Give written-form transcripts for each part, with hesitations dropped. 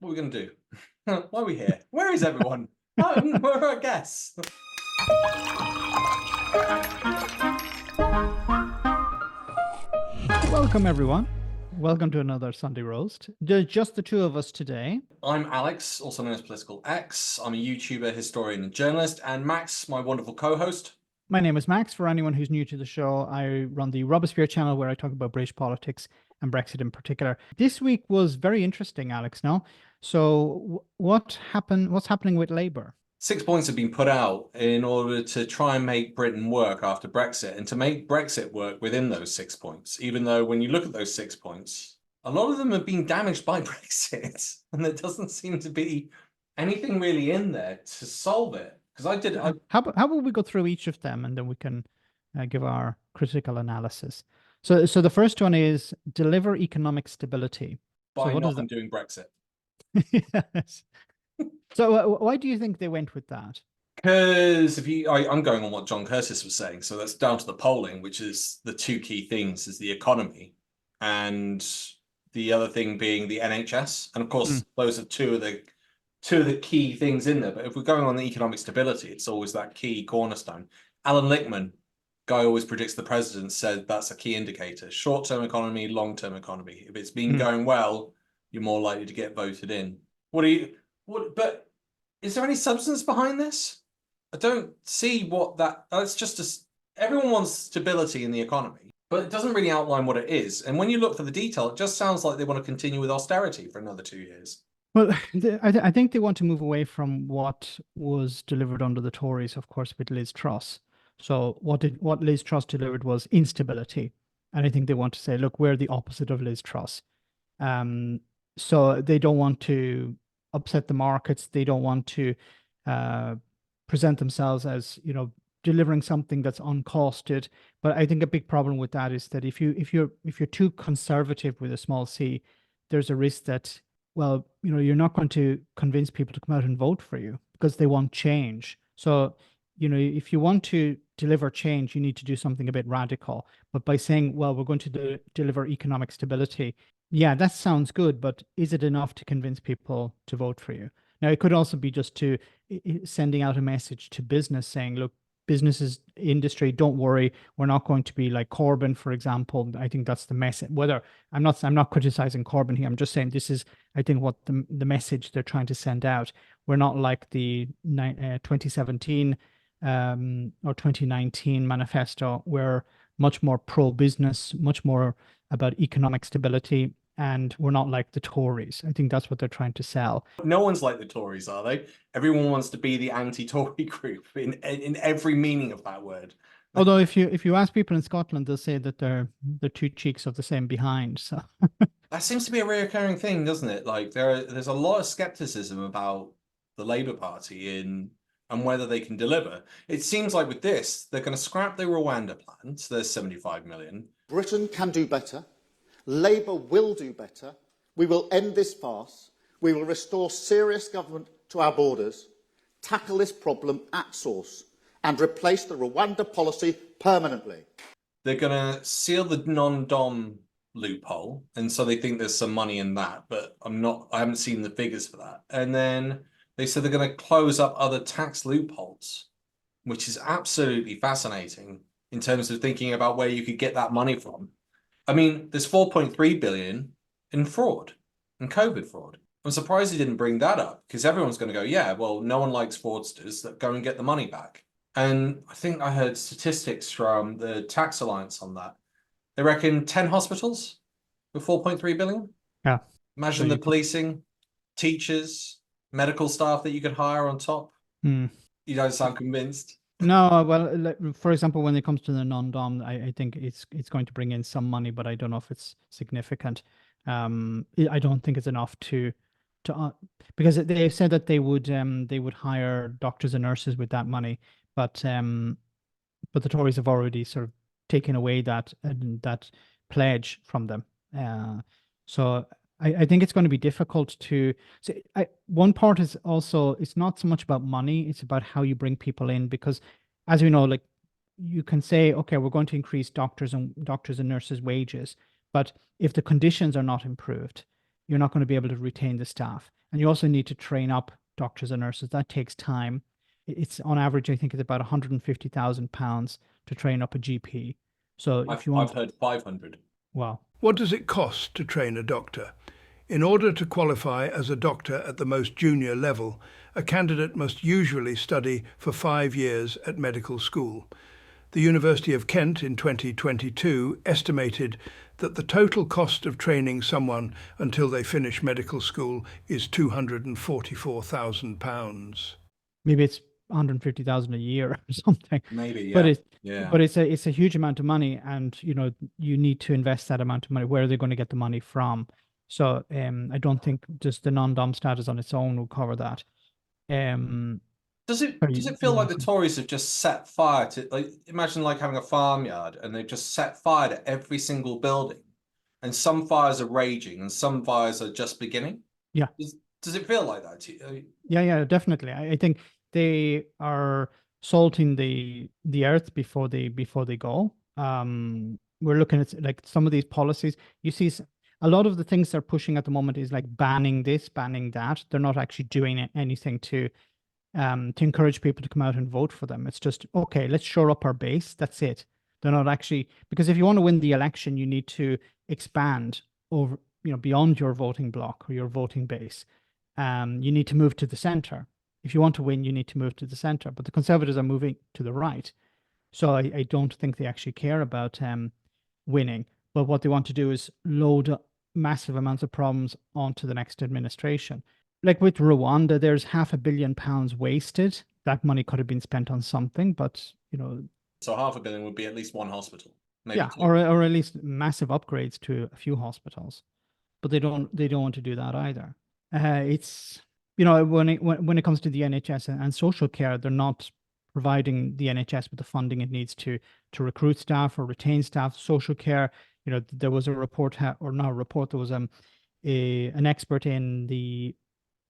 What are we going to do? Why are we here? Where is everyone? Where are our guests? Welcome, everyone. Welcome to another Sunday Roast. Just the two of us today. I'm Alex, also known as Political X. I'm a YouTuber, historian, and journalist. And Max, my wonderful co-host. My name is Max. For anyone who's new to the show, I run the Robespierre channel where I talk about British politics and Brexit in particular. This week was very interesting, Alex, no? So what's happening with Labour? 6 points have been put out in order to try and make Britain work after Brexit and to make Brexit work within those 6 points, even though when you look at those 6 points, a lot of them have been damaged by Brexit and there doesn't seem to be anything really in there to solve it. Because How about we go through each of them and then we can give our critical analysis. So the first one is deliver economic stability. by not undoing Brexit. Yes. So why do you think they went with that? Because I'm going on what John Curtis was saying, so that's down to the polling, which is the two key things is the economy and the other thing being the NHS. And of course, those are two of the key things in there. But if we're going on the economic stability, it's always that key cornerstone. Alan Lichtman, guy always predicts the president, said that's a key indicator. Short-term economy, long-term economy. If it's been going well, you're more likely to get voted in. But is there any substance behind this? I don't see what that. It's just everyone wants stability in the economy, but it doesn't really outline what it is. And when you look for the detail, it just sounds like they want to continue with austerity for another 2 years. Well, I think they want to move away from what was delivered under the Tories, of course, with Liz Truss. So what Liz Truss delivered was instability, and I think they want to say, look, we're the opposite of Liz Truss. So they don't want to upset the markets. They don't want to present themselves as, delivering something that's uncosted. But I think a big problem with that is that if you're too conservative with a small c, there's a risk that, well, you're not going to convince people to come out and vote for you because they want change. So, if you want to deliver change, you need to do something a bit radical. But by saying, well, we're going to deliver economic stability, yeah, that sounds good, but is it enough to convince people to vote for you? Now, it could also be just to sending out a message to business saying, look, businesses, industry, don't worry, we're not going to be like Corbyn, for example. I think that's the message. I'm not criticizing Corbyn here. I'm just saying this is, I think, what the message they're trying to send out. We're not like the 2017 or 2019 manifesto. We're much more pro-business, much more about economic stability. And we're not like the Tories. I think that's what they're trying to sell. No one's like the Tories, are they? Everyone wants to be the anti-Tory group in every meaning of that word. Although if you ask people in Scotland, they'll say that they're the two cheeks of the same behind. So that seems to be a recurring thing, doesn't it? Like there's a lot of skepticism about the Labour Party and whether they can deliver. It seems like with this, they're going to scrap the Rwanda plan. So there's 75 million. Britain can do better. Labour will do better. We will end this farce. We will restore serious government to our borders, tackle this problem at source, and replace the Rwanda policy permanently. They're going to seal the non-dom loophole, and so they think there's some money in that, but I haven't seen the figures for that. And then they said they're going to close up other tax loopholes, which is absolutely fascinating in terms of thinking about where you could get that money from. I mean, there's 4.3 billion in fraud, in COVID fraud. I'm surprised he didn't bring that up because everyone's going to go, yeah, well, no one likes fraudsters, that go and get the money back. And I think I heard statistics from the Tax Alliance on that. They reckon 10 hospitals with 4.3 billion. Yeah. Imagine the policing, teachers, medical staff that you could hire on top. You don't sound convinced. No, well, for example, when it comes to the non-dom, I think it's going to bring in some money, but I don't know if it's significant. I don't think it's enough to because they said that they would hire doctors and nurses with that money, but the Tories have already sort of taken away that pledge from them. So I think it's going to be difficult to. So one part is also, it's not so much about money, it's about how you bring people in, because as we know, like you can say, okay, we're going to increase doctors and nurses' wages, but if the conditions are not improved, you're not going to be able to retain the staff. And you also need to train up doctors and nurses. That takes time. It's on average, I think it's about £150,000 to train up a GP. So if you want, I've heard 500. wow. What does it cost to train a doctor? In order to qualify as a doctor at the most junior level, a candidate must usually study for 5 years at medical school. The University of Kent in 2022 estimated that the total cost of training someone until they finish medical school is £244,000. Maybe it's 150,000 a year or something. Maybe, yeah. But Yeah. but it's a huge amount of money, and you need to invest that amount of money. Where are they going to get the money from? So I don't think just the non-dom status on its own will cover that. Does it feel like the Tories have just set fire to, like, imagine like having a farmyard and they've just set fire to every single building, and some fires are raging and some fires are just beginning? Yeah. Does it feel like that to you? Yeah, definitely. I think they are salting the earth before they go. We're looking at like some of these policies. You see, a lot of the things they're pushing at the moment is like banning this, banning that. They're not actually doing anything to encourage people to come out and vote for them. It's just, okay, let's shore up our base. That's it. They're not actually, because if you want to win the election, you need to expand over, beyond your voting block or your voting base. You need to move to the center. If you want to win, you need to move to the center. But the Conservatives are moving to the right. So I don't think they actually care about winning. But what they want to do is load massive amounts of problems onto the next administration. Like with Rwanda, there's £500 million wasted. That money could have been spent on something, but So £500 million would be at least one hospital, maybe yeah, two. or at least massive upgrades to a few hospitals. But they don't want to do that either. It's when it comes to the NHS and social care, they're not providing the NHS with the funding it needs to recruit staff or retain staff. Social care, there was a report, or not a report, there was an expert in the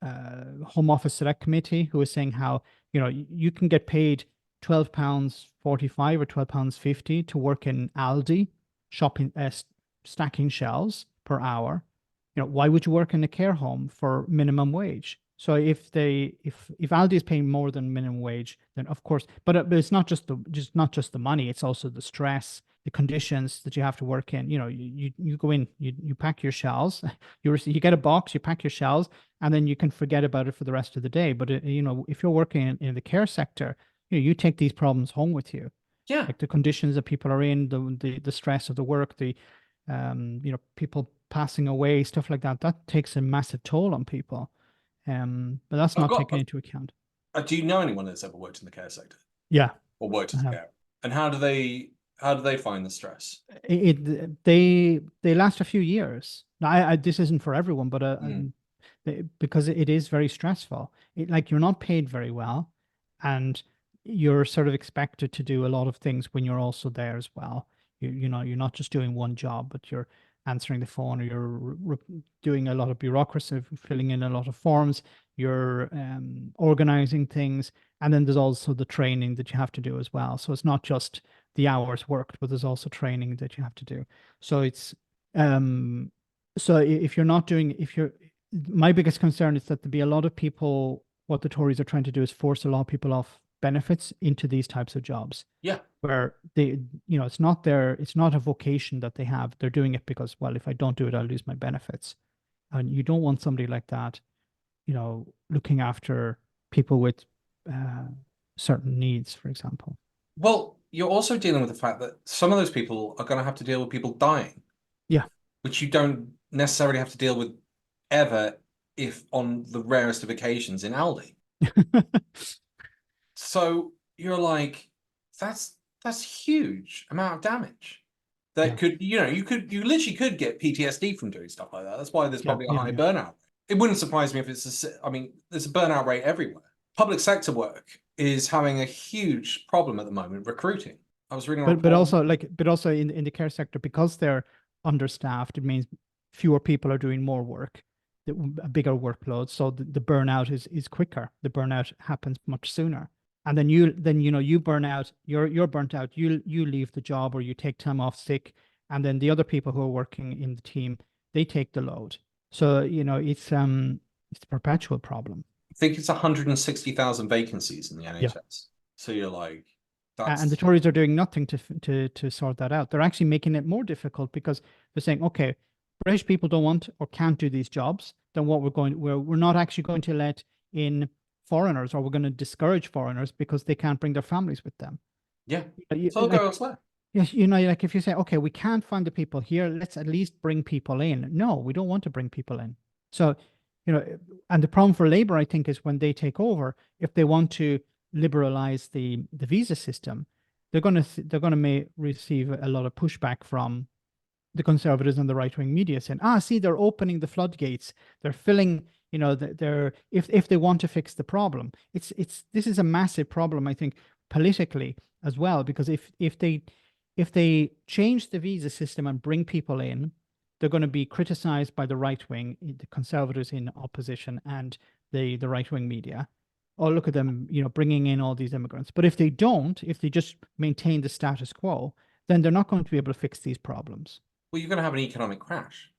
Home Office Select Committee who was saying how you can get paid £12.45 or £12.50 to work in Aldi shopping, stacking shelves per hour. Why would you work in a care home for minimum wage? So if Aldi is paying more than minimum wage, then of course, but it's not just the money, it's also the stress, the conditions that you have to work in. You go in, you pack your shelves, you get a box, you pack your shelves, and then you can forget about it for the rest of the day. But if you're working in the care sector, you take these problems home with you. Yeah. Like the conditions that people are in, the stress of the work, the people passing away, stuff like that. That takes a massive toll on people. But that's not taken into account. Do you know anyone that's ever worked in the care sector? Yeah. Or worked as a carer? And how do they find the stress? They last a few years. Now, this isn't for everyone, but because it is very stressful. Like you're not paid very well, and you're sort of expected to do a lot of things when you're also there as well. You're not just doing one job, but you're answering the phone, or you're doing a lot of bureaucracy, filling in a lot of forms, you're organizing things, and then there's also the training that you have to do as well. So it's not just the hours worked, but there's also training that you have to do. So it's so if you're not doing, my biggest concern is that there'll be a lot of people, what the Tories are trying to do is force a lot of people off benefits into these types of jobs. Yeah. Where they, it's not a vocation that they have. They're doing it because, well, if I don't do it, I'll lose my benefits. And you don't want somebody like that, looking after people with certain needs, for example. Well, you're also dealing with the fact that some of those people are going to have to deal with people dying. Yeah. Which you don't necessarily have to deal with ever, if on the rarest of occasions in Aldi. So you're like, that's huge amount of damage that could, you literally could get PTSD from doing stuff like that. That's why there's probably a high burnout. It wouldn't surprise me if there's a burnout rate everywhere. Public sector work is having a huge problem at the moment recruiting. I was reading, but also in the care sector, because they're understaffed, it means fewer people are doing more work, a bigger workload. So the burnout is quicker. The burnout happens much sooner. And then you burn out, you're burnt out, you leave the job, or you take time off sick, and then the other people who are working in the team, they take the load. So it's It's a perpetual problem. I think it's 160,000 vacancies in the NHS. Yeah. So you're like, And the that's Tories are doing nothing to sort that out. They're actually making it more difficult because they're saying, okay, British people don't want or can't do these jobs. Then what we're not actually going to let in foreigners, or we're going to discourage foreigners because they can't bring their families with them. yeah. You- So I'll like, go elsewhere. yes, you know, like if you say, okay, we can't find the people here, let's at least bring people in. No, we don't want to bring people in. So, you know, and the problem for Labour, I think, is when they take over, if they want to liberalize the visa system, they're going to receive a lot of pushback from the Conservatives and the right-wing media saying, see, they're opening the floodgates, they're filling, you know, they're if they want to fix the problem. This is a massive problem, I think, politically as well, because if they change the visa system and bring people in, they're going to be criticized by the right wing, the Conservatives in opposition, and the right wing media. Oh, look at them, you know, bringing in all these immigrants. But if they don't, if they just maintain the status quo, then they're not going to be able to fix these problems. Well, you're going to have an economic crash.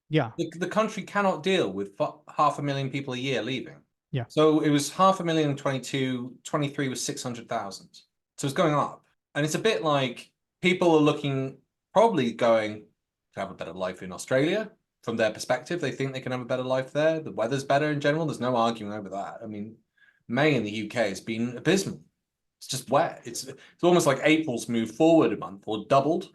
Yeah. The country cannot deal with 500,000 people a year leaving. Yeah. So it was 500,000 in 22, 23 was 600,000. So it's going up. And it's a bit like people are looking, probably going to have a better life in Australia. From their perspective, they think they can have a better life there. The weather's better in general. There's no arguing over that. I mean, May in the UK has been abysmal. It's just wet. It's almost like April's moved forward a month or doubled.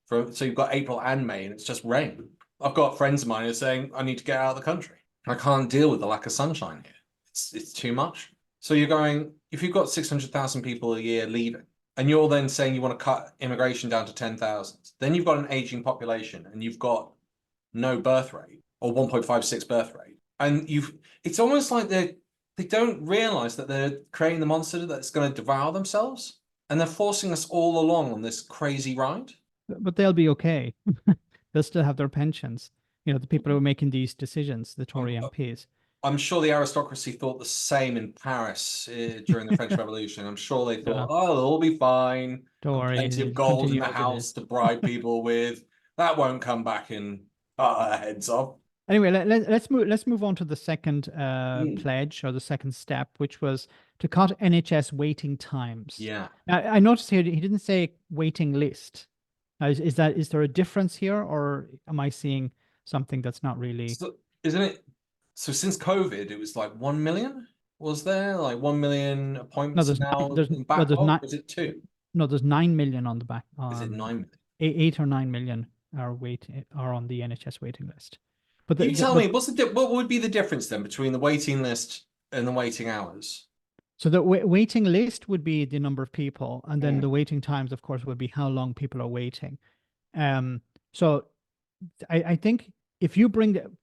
So you've got April and May, and it's just rain. I've got friends of mine who are saying, I need to get out of the country. I can't deal with the lack of sunshine here. It's too much. So you're going, if you've got 600,000 people a year leaving, and you're then saying you want to cut immigration down to 10,000, then you've got an aging population, and you've got no birth rate, or 1.56 birth rate. And it's almost like they don't realize that they're creating the monster that's going to devour themselves. And they're forcing us all along on this crazy ride. But they'll be okay. They'll still have their pensions. You know, the people who are making these decisions, the Tory MPs. I'm sure the aristocracy thought the same in Paris during the French Revolution. I'm sure they thought, oh, they'll all be fine. Don't worry, Plenty of gold in continue the as it house is. to bribe people with. That won't come back and cut our heads off. Anyway, let's move on to the second pledge, or the second step, which was to cut NHS waiting times. Yeah. Now, I noticed here he didn't say waiting list. Now, is there a difference here, or am I seeing something that's not really? So, isn't it? So since COVID, it was like 1 million. Was there like 1 million appointments there's now nine- there's- in well, backlog? there's not- Was it 2? No, there's 9 million on the back. Is it 9 million? 8 or 9 million are on the NHS waiting list. But You tell me, what would be the difference then between the waiting list and the waiting hours? So the waiting list would be the number of people, and then the waiting times, of course, would be how long people are waiting. So I think if you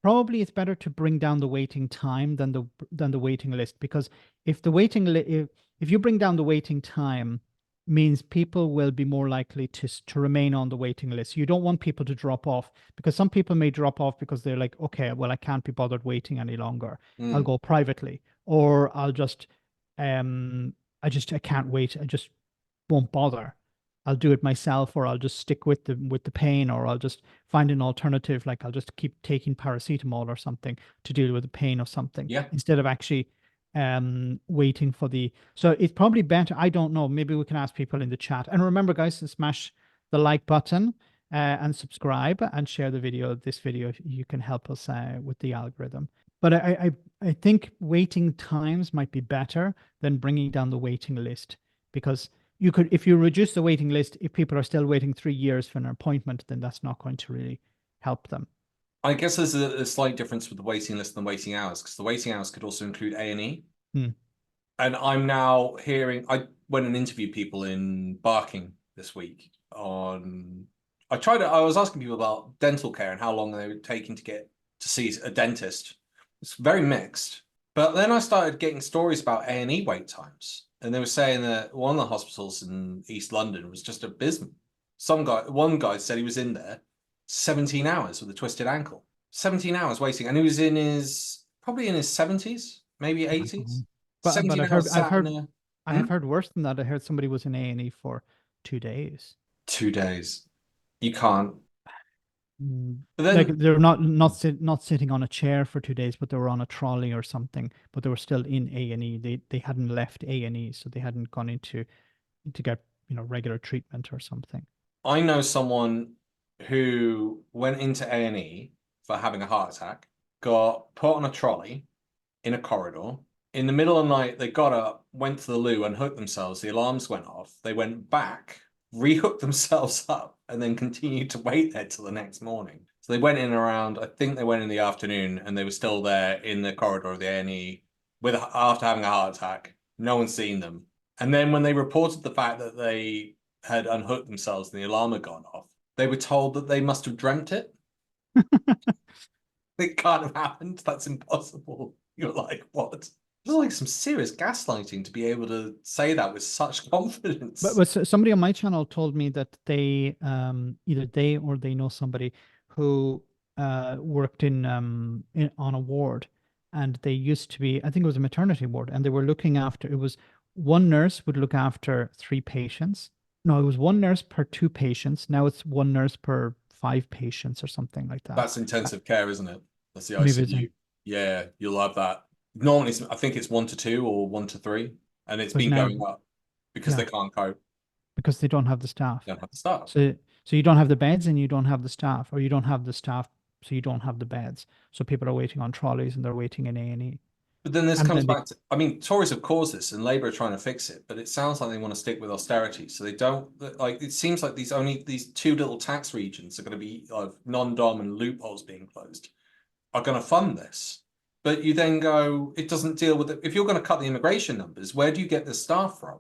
probably it's better to bring down the waiting time than the waiting list, because if you bring down the waiting time, means people will be more likely to remain on the waiting list. You don't want people to drop off, because some people may drop off because they're like, okay, well, I can't be bothered waiting any longer. I'll go privately, or I'll just I can't wait. I just won't bother. I'll do it myself, or I'll just stick with the pain, or I'll just find an alternative, like I'll just keep taking paracetamol or something to deal with the pain of something, instead of actually waiting for so it's probably better. I don't know, maybe we can ask people in the chat. And remember, guys, to smash the like button and subscribe and share this video. You can help us with the algorithm. But I think waiting times might be better than bringing down the waiting list, because if you reduce the waiting list, if people are still waiting 3 years for an appointment, then that's not going to really help them. I guess there's a slight difference with the waiting list and the waiting hours, because the waiting hours could also include A&E. And I'm now hearing, I went and interviewed people in Barking this week I was asking people about dental care and how long they were taking to get to see a dentist. It's very mixed. But then I started getting stories about A&E wait times. And they were saying that one of the hospitals in East London was just abysmal. One guy said he was in there 17 hours with a twisted ankle. 17 hours waiting. And he was probably in his 70s, maybe 80s. But I have heard worse than that. I heard somebody was in A&E for 2 days. 2 days. You can't. But Like then they're not sitting on a chair for 2 days, but they were on a trolley or something. But they were still in A&E. They hadn't left A&E, so they hadn't gone into to get regular treatment or something. I know someone who went into A&E for having a heart attack, got put on a trolley in a corridor. In the middle of the night, they got up, went to the loo, unhooked themselves. The alarms went off. They went back, rehooked themselves up, and then continued to wait there till the next morning. So they went in around, I think they went in the afternoon, and they were still there in the corridor of the A&E after having a heart attack. No one's seen them. And then when they reported the fact that they had unhooked themselves and the alarm had gone off, they were told that they must have dreamt it. It can't have happened. That's impossible. You're like, what? There's like some serious gaslighting to be able to say that with such confidence. But somebody on my channel told me that they either they or they know somebody who worked on a ward, and they used to be, I think it was a maternity ward, and they were looking after, it was one nurse would look after 3 patients. No, it was one nurse per 2 patients. Now it's one nurse per 5 patients or something like that. That's intensive care, isn't it? That's the Maybe ICU. Yeah, you'll have that. Normally, I think it's 1 to 2 or 1 to 3, and it's been going up because they can't cope. Because they don't have the staff. They don't have the staff. So you don't have the beds and you don't have the staff, or you don't have the staff, so you don't have the beds. So people are waiting on trolleys and they're waiting in A&E. But then this comes back to, I mean, Tories have caused this and Labour are trying to fix it, but it sounds like they want to stick with austerity. So they don't, like, it seems like these 2 little tax regions are going to be non-dom and loopholes being closed are going to fund this. But you then go, it doesn't deal with it. If you're going to cut the immigration numbers, where do you get the staff from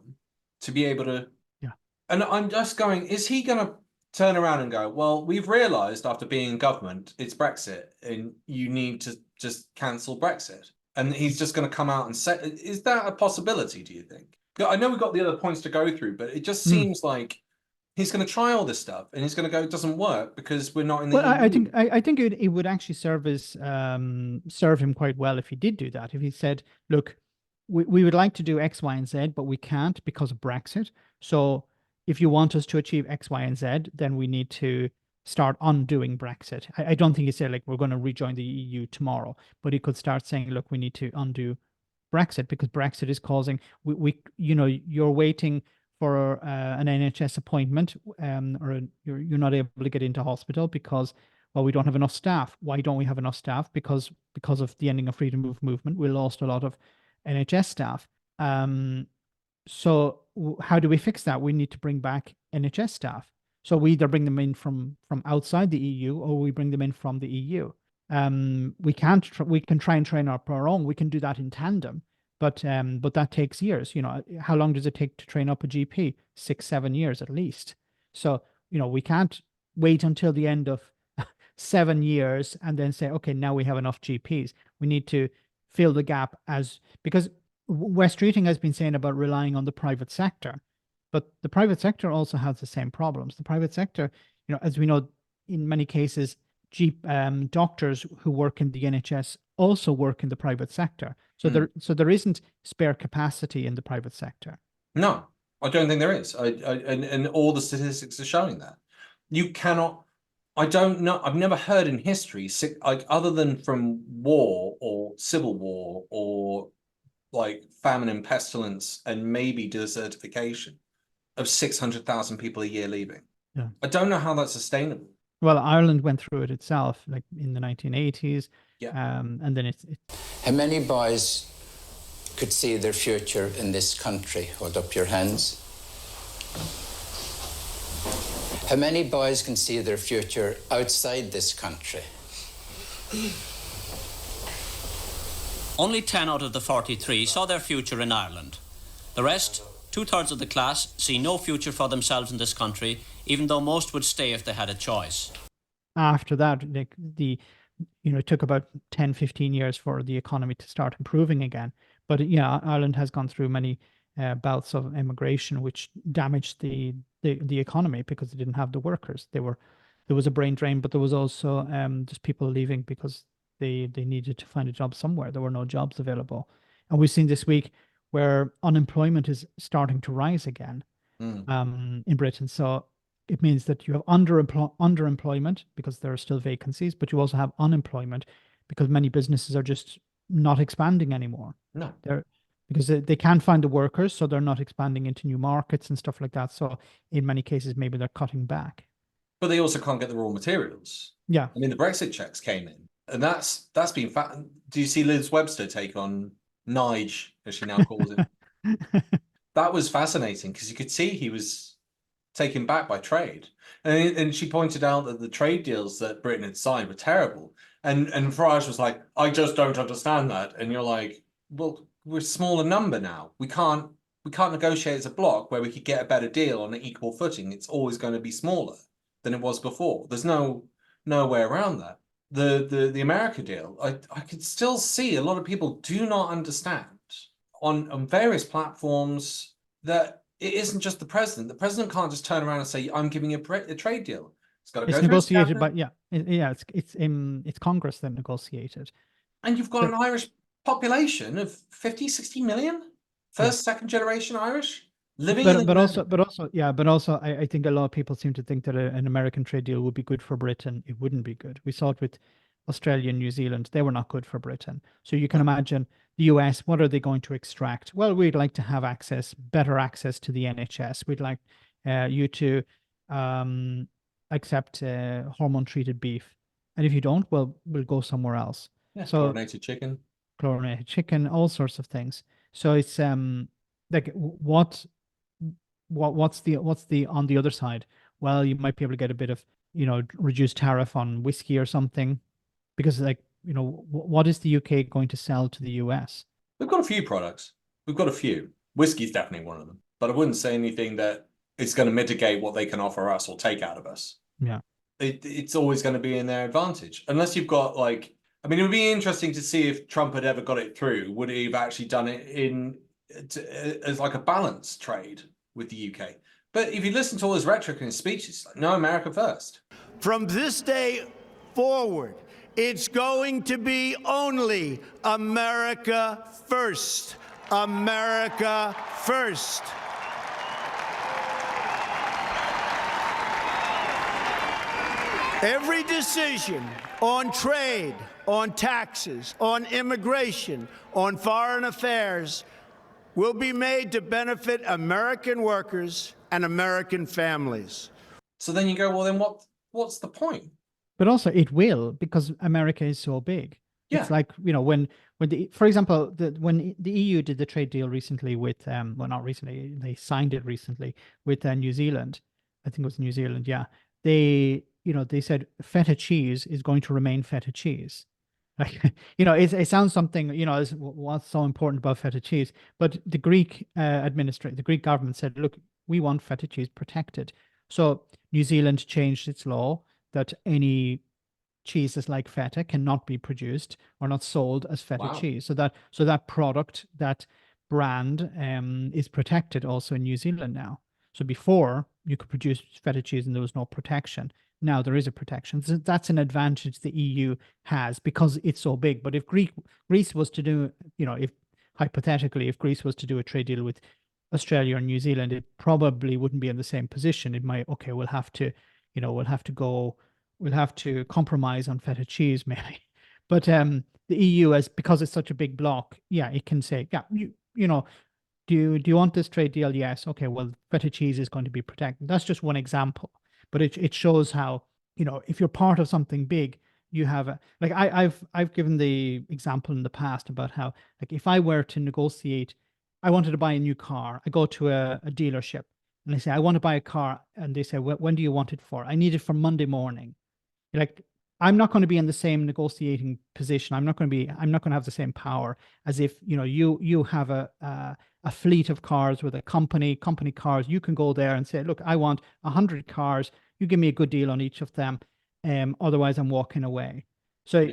to be able to? Yeah. And I'm just going, is he going to turn around and go, well, we've realised after being in government, it's Brexit and you need to just cancel Brexit. And he's just going to come out and say, is that a possibility, do you think? I know we've got the other points to go through, but it just seems like he's going to try all this stuff and he's going to go, it doesn't work because we're not in the EU. I think it would actually serve him quite well if he did do that. If he said, look, we would like to do X, Y, and Z, but we can't because of Brexit. So if you want us to achieve X, Y, and Z, then we need to start undoing Brexit. I don't think he said like we're going to rejoin the EU tomorrow, but he could start saying, look, we need to undo Brexit because Brexit is causing you're waiting for an NHS appointment, or you're not able to get into hospital because, well, we don't have enough staff. Why don't we have enough staff? Because of the ending of freedom of movement, we lost a lot of NHS staff. So how do we fix that? We need to bring back NHS staff. So we either bring them in from outside the EU or we bring them in from the EU. We can try and train up our own. We can do that in tandem. But that takes years. How long does it take to train up a GP? 6-7 years at least. So, we can't wait until the end of 7 years and then say, okay, now we have enough GPs. We need to fill the gap because West Streeting has been saying about relying on the private sector, but the private sector also has the same problems. The private sector, as we know, in many cases, doctors who work in the NHS also work in the private sector. So there isn't spare capacity in the private sector. No, I don't think there is. And all the statistics are showing that. You cannot, I don't know, I've never heard in history, like other than from war or civil war or like famine and pestilence and maybe desertification, of 600,000 people a year leaving. Yeah. I don't know how that's sustainable. Well, Ireland went through it itself, like in the 1980s. Yeah. And then it's... How many boys could see their future in this country? Hold up your hands. How many boys can see their future outside this country? Only 10 out of the 43 saw their future in Ireland. The rest, 2/3 of the class, see no future for themselves in this country, even though most would stay if they had a choice. After that, like it took about 10-15 years for the economy to start improving again. But Ireland has gone through many bouts of immigration, which damaged the economy because they didn't have the workers. There was a brain drain, but there was also just people leaving because they needed to find a job somewhere. There were no jobs available. And we've seen this week where unemployment is starting to rise again in Britain. So it means that you have underemployment because there are still vacancies, but you also have unemployment because many businesses are just not expanding anymore. No. They're because they can't find the workers, so they're not expanding into new markets and stuff like that. So in many cases, maybe they're cutting back. But they also can't get the raw materials. Yeah. I mean, the Brexit checks came in, and that's been fat. Do you see Liz Webster take on Nige, as she now calls him? That was fascinating because you could see he was taken back by trade. And she pointed out that the trade deals that Britain had signed were terrible. And Farage was like, I just don't understand that. And you're like, well, we're a smaller number now. We can't negotiate as a bloc where we could get a better deal on an equal footing. It's always going to be smaller than it was before. There's no way around that. The America deal, I could still see a lot of people do not understand on various platforms that it isn't just the president. The president can't just turn around and say, I'm giving you a trade deal. It's got to go It's negotiated by, it's Congress that negotiated. And you've got an Irish population of 50, 60 million, first, second generation Irish living in but also I think a lot of people seem to think that an American trade deal would be good for Britain. It wouldn't be good. We saw it with Australia and New Zealand. They were not good for Britain. So you can imagine the US, what are they going to extract? Well, we'd like to have better access to the NHS. We'd like you to accept hormone-treated beef. And if you don't, well, we'll go somewhere else. Yeah, so chlorinated chicken, all sorts of things. So it's like what's the on the other side? Well, you might be able to get a bit of, reduced tariff on whiskey or something, because what is the UK going to sell to the US? We've got a few products. We've got a few. Whiskey's definitely one of them. But I wouldn't say anything that it's going to mitigate what they can offer us or take out of us. Yeah. It's always going to be in their advantage. Unless you've got it would be interesting to see if Trump had ever got it through. Would he have actually done it as like a balanced trade with the UK? But if you listen to all his rhetoric and his speeches, no, America first. From this day forward, it's going to be only America first. America first. Every decision on trade, on taxes, on immigration, on foreign affairs will be made to benefit American workers and American families. So then you go, well, then what's the point? But also it will, because America is so big. Yeah. It's like, for example, when the EU did the trade deal recently with, well, not recently, they signed it recently with New Zealand. I think it was New Zealand. Yeah. They said feta cheese is going to remain feta cheese. Like, it sounds something, is what's so important about feta cheese. But the Greek the Greek government said, look, we want feta cheese protected. So New Zealand changed its law that any cheeses like feta cannot be produced or not sold as feta cheese. So that product, that brand is protected also in New Zealand now. So before you could produce feta cheese and there was no protection. Now there is a protection. So that's an advantage the EU has because it's so big. But if Greece was to do, if hypothetically, if Greece was to do a trade deal with Australia or New Zealand, it probably wouldn't be in the same position. It might, we'll have to compromise on feta cheese maybe. But the EU, because it's such a big bloc, it can say, do you want this trade deal? Yes. Okay, well, feta cheese is going to be protected. That's just one example. But it shows how, if you're part of something big, you have I've given the example in the past about how, if I were to negotiate, I wanted to buy a new car. I go to a dealership and they say, I want to buy a car. And they say, when do you want it for? I need it for Monday morning. I'm not going to be in the same negotiating position. I'm not going to have the same power as if, you have a fleet of cars with a company cars. You can go there and say, look, I want 100 cars. You give me a good deal on each of them. Otherwise I'm walking away. So,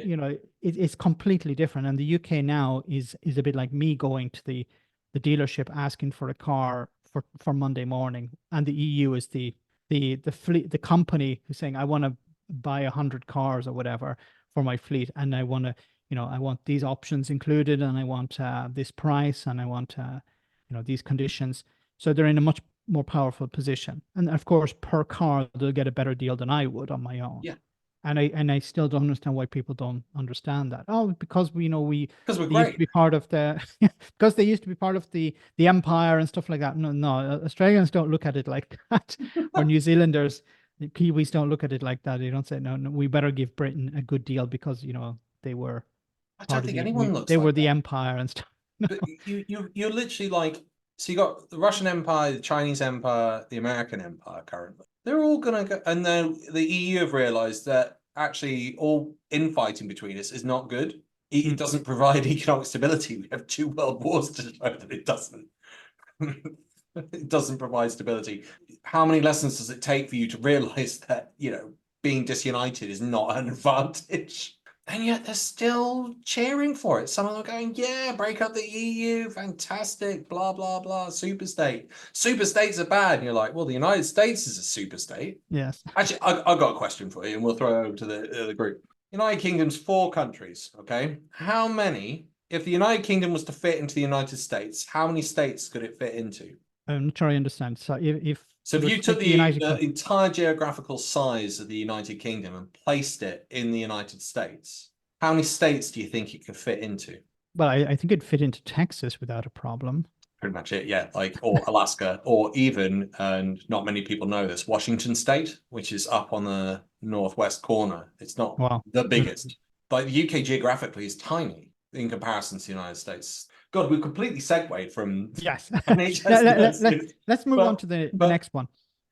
it's completely different. And the UK now is a bit like me going to the dealership asking for a car for Monday morning. And the EU is the fleet, the company who's saying, I want to buy 100 cars or whatever for my fleet. And I want to, I want these options included and I want this price and I want, these conditions. So they're in a much more powerful position. And of course, per car, they'll get a better deal than I would on my own. Yeah. And I still don't understand why people don't understand that. Oh, because we Because we're they used to great. be part of the because they used to be part of the empire and stuff like that. No, Australians don't look at it like that, or New Zealanders, the Kiwis don't look at it like that. They don't say no, we better give Britain a good deal because they were I don't part of think the anyone looks they like were the that. empire and stuff. No. But you're literally like, so you got the Russian Empire, the Chinese Empire, the American Empire currently. They're all gonna go, and then the EU have realized that actually all infighting between us is not good. It doesn't provide economic stability. We have 2 world wars to show that it doesn't. It doesn't provide stability. How many lessons does it take for you to realize that, being disunited is not an advantage? And yet they're still cheering for it. Some of them are going, yeah, break up the EU, fantastic, blah, blah, blah, super state. Super states are bad. And you're like, well, the United States is a super state. Yes. Actually, I've got a question for you, and we'll throw it over to the group. United Kingdom's 4 countries, okay? How many, if the United Kingdom was to fit into the United States, how many states could it fit into? I'm not sure I understand. So if So if you took the United entire geographical size of the United Kingdom and placed it in the United States, how many states do you think it could fit into? Well, I think it'd fit into Texas without a problem. Pretty much it, yeah. Like, or Alaska, or even, and not many people know this, Washington State, which is up on the northwest corner. It's not the biggest. But the UK geographically is tiny in comparison to the United States. God, we've completely segued from yes. NHS. Let's move on to the next one.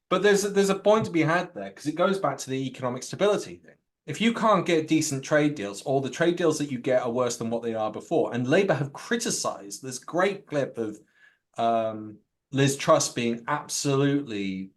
But there's a point to be had there, because it goes back to the economic stability thing. If you can't get decent trade deals, or the trade deals that you get are worse than what they are before, and Labour have criticised this great clip of Liz Truss being absolutely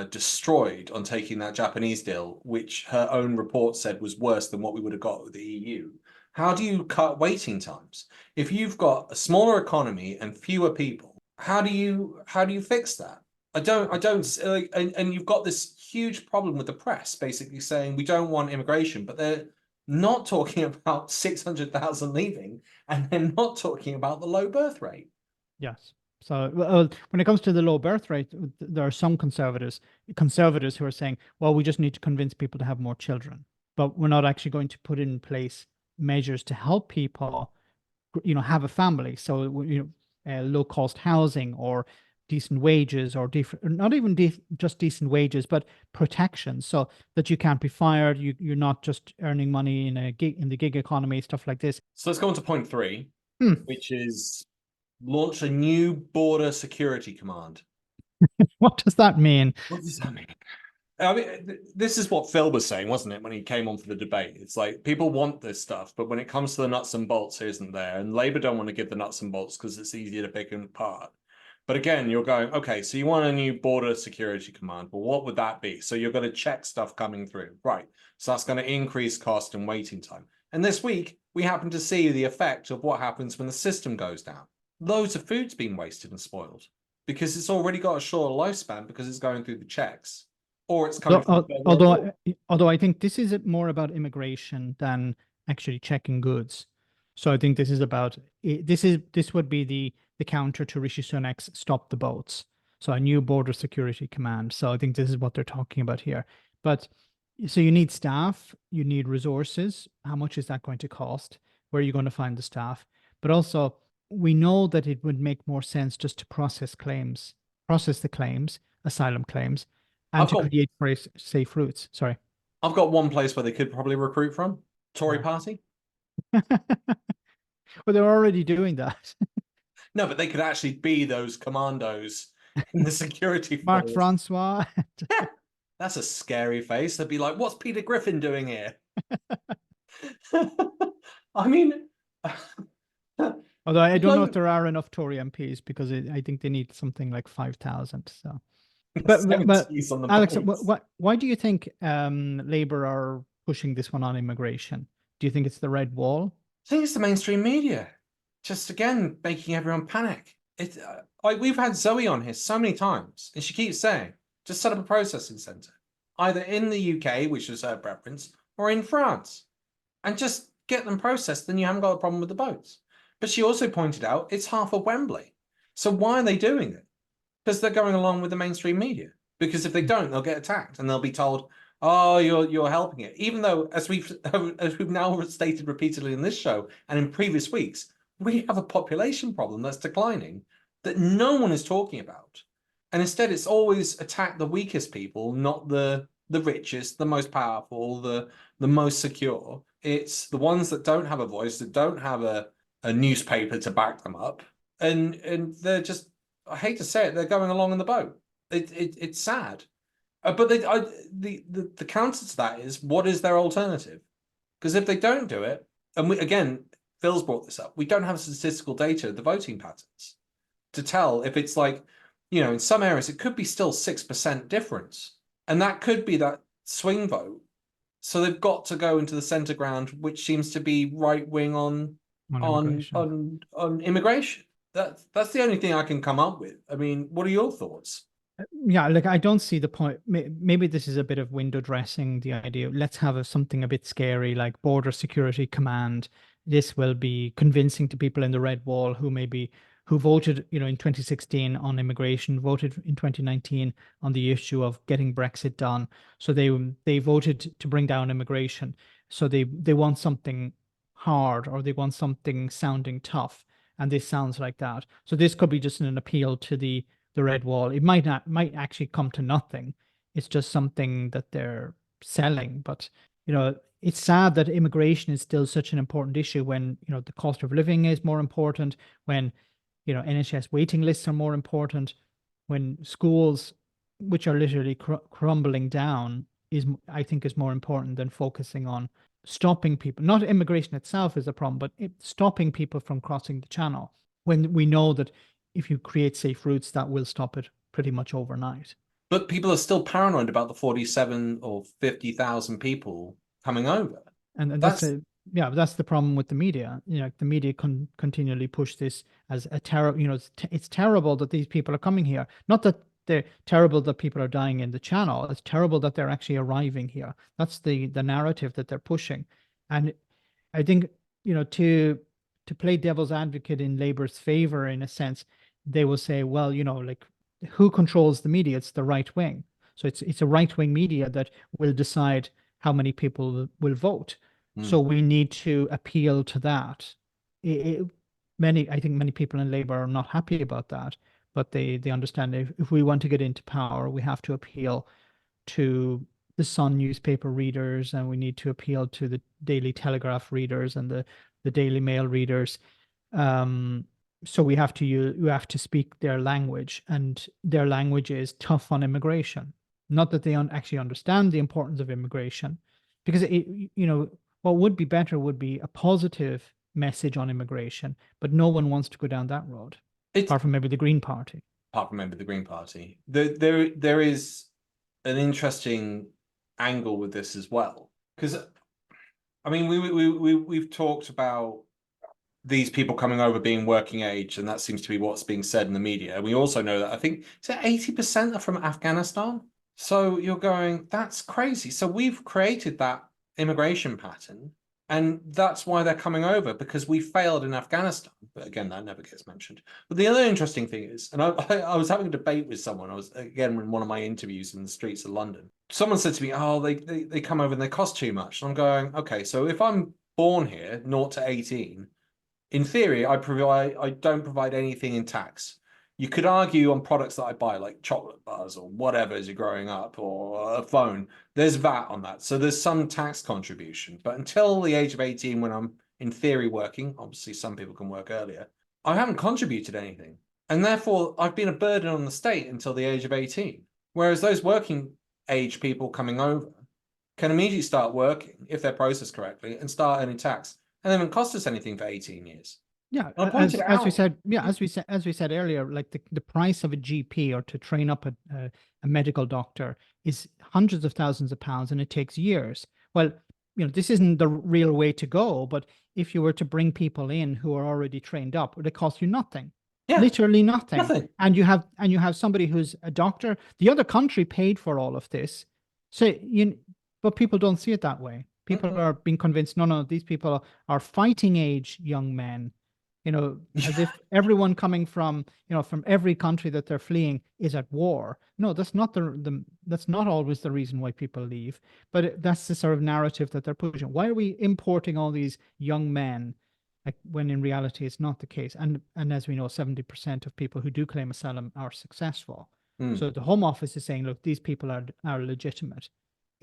destroyed on taking that Japanese deal, which her own report said was worse than what we would have got with the EU. How do you cut waiting times? If you've got a smaller economy and fewer people, how do you fix that? I don't, and you've got this huge problem with the press basically saying we don't want immigration, but they're not talking about 600,000 leaving, and they're not talking about the low birth rate. Yes. So when it comes to the low birth rate, there are some conservatives who are saying, well, we just need to convince people to have more children, but we're not actually going to put in place measures to help people, have a family. So, low cost housing or decent wages, or not even just decent wages, but protection, so that you can't be fired. You're not just earning money in the gig economy, stuff like this. So let's go on to point 3, which is launch a new border security command. What does that mean? What does that mean? I mean, this is what Phil was saying, wasn't it, when he came on for the debate? It's like, people want this stuff, but when it comes to the nuts and bolts, it isn't there. And Labour don't want to give the nuts and bolts because it's easier to pick them apart. But again, you're going, okay, so you want a new border security command. Well, what would that be? So you're going to check stuff coming through. Right. So that's going to increase cost and waiting time. And this week, we happen to see the effect of what happens when the system goes down. Loads of food's been wasted and spoiled because it's already got a shorter lifespan because it's going through the checks. Or it's coming from although I think this is more about immigration than actually checking goods. So I think this is about this would be the counter to Rishi Sunak's stop the boats. So a new border security command. So I think this is what they're talking about here. But so you need staff, you need resources. How much is that going to cost? Where are you going to find the staff? But also, we know that it would make more sense just to process the claims, asylum claims, and to create safe routes. Sorry. I've got one place where they could probably recruit from. Tory party. Well, they're already doing that. No, but they could actually be those commandos in the security force. Mark Francois. That's a scary face. They'd be like, what's Peter Griffin doing here? I mean... Although I don't know if there are enough Tory MPs, because I think they need something like 5,000. So, but Alex, why do you think Labour are pushing this one on immigration? Do you think it's the red wall? I think it's the mainstream media, just again making everyone panic. We've had Zoe on here so many times, and she keeps saying, just set up a processing centre, either in the UK, which is her preference, or in France, and just get them processed. Then you haven't got a problem with the boats. But she also pointed out it's half of Wembley. So why are they doing it? Because they're going along with the mainstream media. Because if they don't, they'll get attacked and they'll be told, "Oh, you're helping it." Even though, as we've now stated repeatedly in this show and in previous weeks, we have a population problem that's declining that no one is talking about, and instead it's always attack the weakest people, not the richest, the most powerful, the most secure. It's the ones that don't have a voice, that don't have a newspaper to back them up, and they're just, I hate to say it, they're going along in the boat. It's sad. But the counter to that is, what is their alternative? Because if they don't do it, and again, Phil's brought this up, we don't have statistical data of the voting patterns to tell if it's like, in some areas, it could be still 6% difference. And that could be that swing vote. So they've got to go into the center ground, which seems to be right wing on immigration. That's the only thing I can come up with. I mean, what are your thoughts? Yeah, like I don't see the point. Maybe this is a bit of window dressing, the idea. Let's have something a bit scary like Border Security Command. This will be convincing to people in the Red Wall who voted, in 2016 on immigration, voted in 2019 on the issue of getting Brexit done. So they voted to bring down immigration. So they want something hard, or they want something sounding tough, and this sounds like that. So this could be just an appeal to the Red Wall. It might actually come to nothing. It's just something that they're selling. But it's sad that immigration is still such an important issue when the cost of living is more important, when NHS waiting lists are more important, when schools, which are literally crumbling down, I think is more important than focusing on stopping people. Not immigration itself is a problem, but stopping people from crossing the channel, when we know that if you create safe routes, that will stop it pretty much overnight. But people are still paranoid about the 47 or 50,000 people coming over. And that's the problem with the media. The media continually push this as a terrible, it's terrible that these people are coming here. Not that they're terrible that people are dying in the channel. It's terrible that they're actually arriving here. That's the narrative that they're pushing. And I think, to play devil's advocate in Labour's favor, in a sense, they will say, well, like, who controls the media? It's the right wing. So it's a right wing media that will decide how many people will vote. So we need to appeal to that. I think many people in Labour are not happy about that, but they understand if we want to get into power, we have to appeal to the Sun newspaper readers, and we need to appeal to the Daily Telegraph readers and the Daily Mail readers. So we have to speak their language, and their language is tough on immigration. Not that they actually understand the importance of immigration, because what would be better would be a positive message on immigration, but no one wants to go down that road, apart from maybe the Green Party. There is an interesting angle with this as well, because I mean, we've talked about these people coming over being working age, and that seems to be what's being said in the media. And we also know that I think 80% are from Afghanistan. So you're going, that's crazy. So we've created that immigration pattern, and that's why they're coming over, because we failed in Afghanistan. But again, that never gets mentioned. But the other interesting thing is, and I was having a debate with someone, I was again in one of my interviews in the streets of London, someone said to me, oh, they come over and they cost too much. And I'm going, okay, so if I'm born here 0 to 18, in theory, I don't provide anything in tax. You could argue on products that I buy, like chocolate bars or whatever as you're growing up, or a phone, there's VAT on that. So there's some tax contribution. But until the age of 18, when I'm in theory working, obviously some people can work earlier, I haven't contributed anything. And therefore, I've been a burden on the state until the age of 18. Whereas those working age people coming over can immediately start working, if they're processed correctly, and start earning tax. And they haven't cost us anything for 18 years. Yeah, as we said earlier, like the price of a GP, or to train up a medical doctor, is hundreds of thousands of pounds, and it takes years. Well, this isn't the real way to go, but if you were to bring people in who are already trained up, it would cost you nothing. Yeah, literally nothing. And you have somebody who's a doctor. The other country paid for all of this. So but people don't see it that way. People are being convinced, no, these people are fighting age young men. as if everyone coming from, from every country that they're fleeing is at war. No, that's not that's not always the reason why people leave, but that's the sort of narrative that they're pushing. Why are we importing all these young men, like, when in reality it's not the case? And as we know, 70% of people who do claim asylum are successful. So the Home Office is saying, look, these people are legitimate.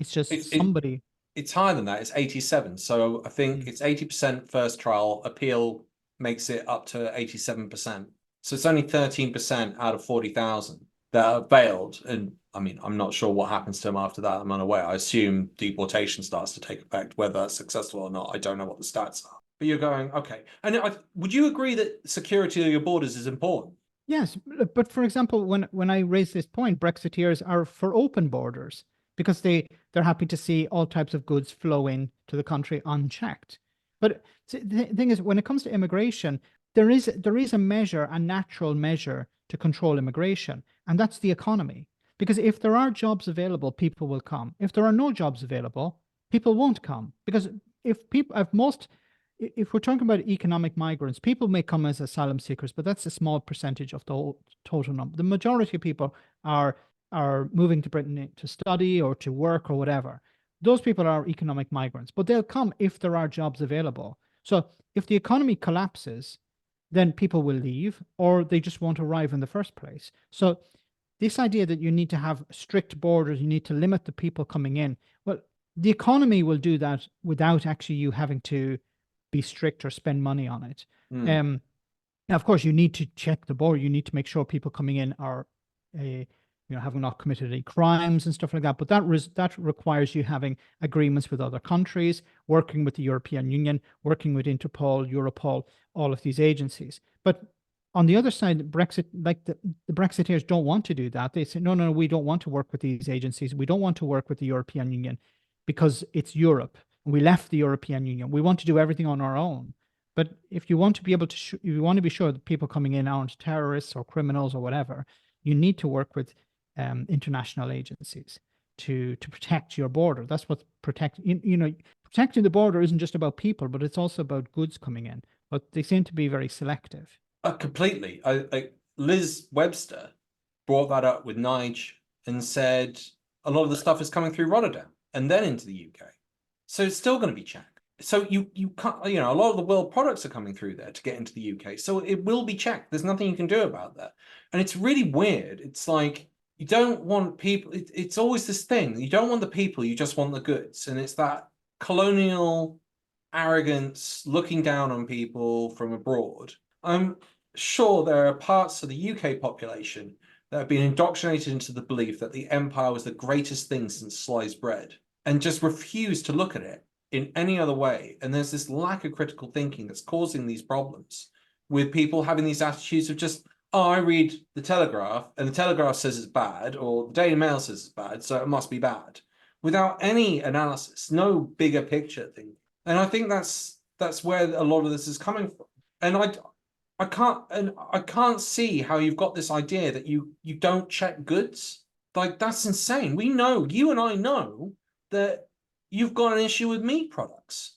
It's just somebody. It's higher than that. It's 87. So I think it's 80% first trial. Appeal makes it up to 87%. So it's only 13% out of 40,000 that are bailed. And I mean, I'm not sure what happens to them after that. I'm unaware. I assume deportation starts to take effect, whether that's successful or not. I don't know what the stats are. But you're going, okay. And would you agree that security of your borders is important? Yes, but for example, when I raise this point, Brexiteers are for open borders because they're happy to see all types of goods flow into the country unchecked. But the thing is, when it comes to immigration, there is a measure, a natural measure to control immigration, and that's the economy. Because if there are jobs available, people will come. If there are no jobs available, people won't come. Because if we're talking about economic migrants, people may come as asylum seekers, but that's a small percentage of the whole total number. The majority of people are moving to Britain to study or to work or whatever. Those people are economic migrants, but they'll come if there are jobs available. So if the economy collapses, then people will leave, or they just won't arrive in the first place. So this idea that you need to have strict borders, you need to limit the people coming in, well, the economy will do that without actually you having to be strict or spend money on it. Now, of course, you need to check the border. You need to make sure people coming in are, having not committed any crimes and stuff like that. But that requires you having agreements with other countries, working with the European Union, working with Interpol, Europol, all of these agencies. But on the other side, Brexit, like the Brexiteers don't want to do that. They say, no, we don't want to work with these agencies. We don't want to work with the European Union because it's Europe. We left the European Union. We want to do everything on our own. But if you want to be able to, you want to be sure that people coming in aren't terrorists or criminals or whatever, you need to work with international agencies to protect your border. That's what protecting the border isn't just about people, but it's also about goods coming in. But they seem to be very selective. Completely. Liz Webster brought that up with Nige and said a lot of the stuff is coming through Rotterdam and then into the UK. So it's still going to be checked. So you can't, a lot of the world products are coming through there to get into the UK. So it will be checked. There's nothing you can do about that. And it's really weird. It's like, you don't want people, it's always this thing. You don't want the people, you just want the goods. And it's that colonial arrogance, looking down on people from abroad. I'm sure there are parts of the UK population that have been indoctrinated into the belief that the empire was the greatest thing since sliced bread and just refuse to look at it in any other way. And there's this lack of critical thinking that's causing these problems with people having these attitudes of just, oh, I read the Telegraph and the Telegraph says it's bad, or the Daily Mail says it's bad, so it must be bad, without any analysis, no bigger picture thing. And I think that's where a lot of this is coming from. And I can't see how you've got this idea that you don't check goods. Like, that's insane. We know, you and I know, that you've got an issue with meat products.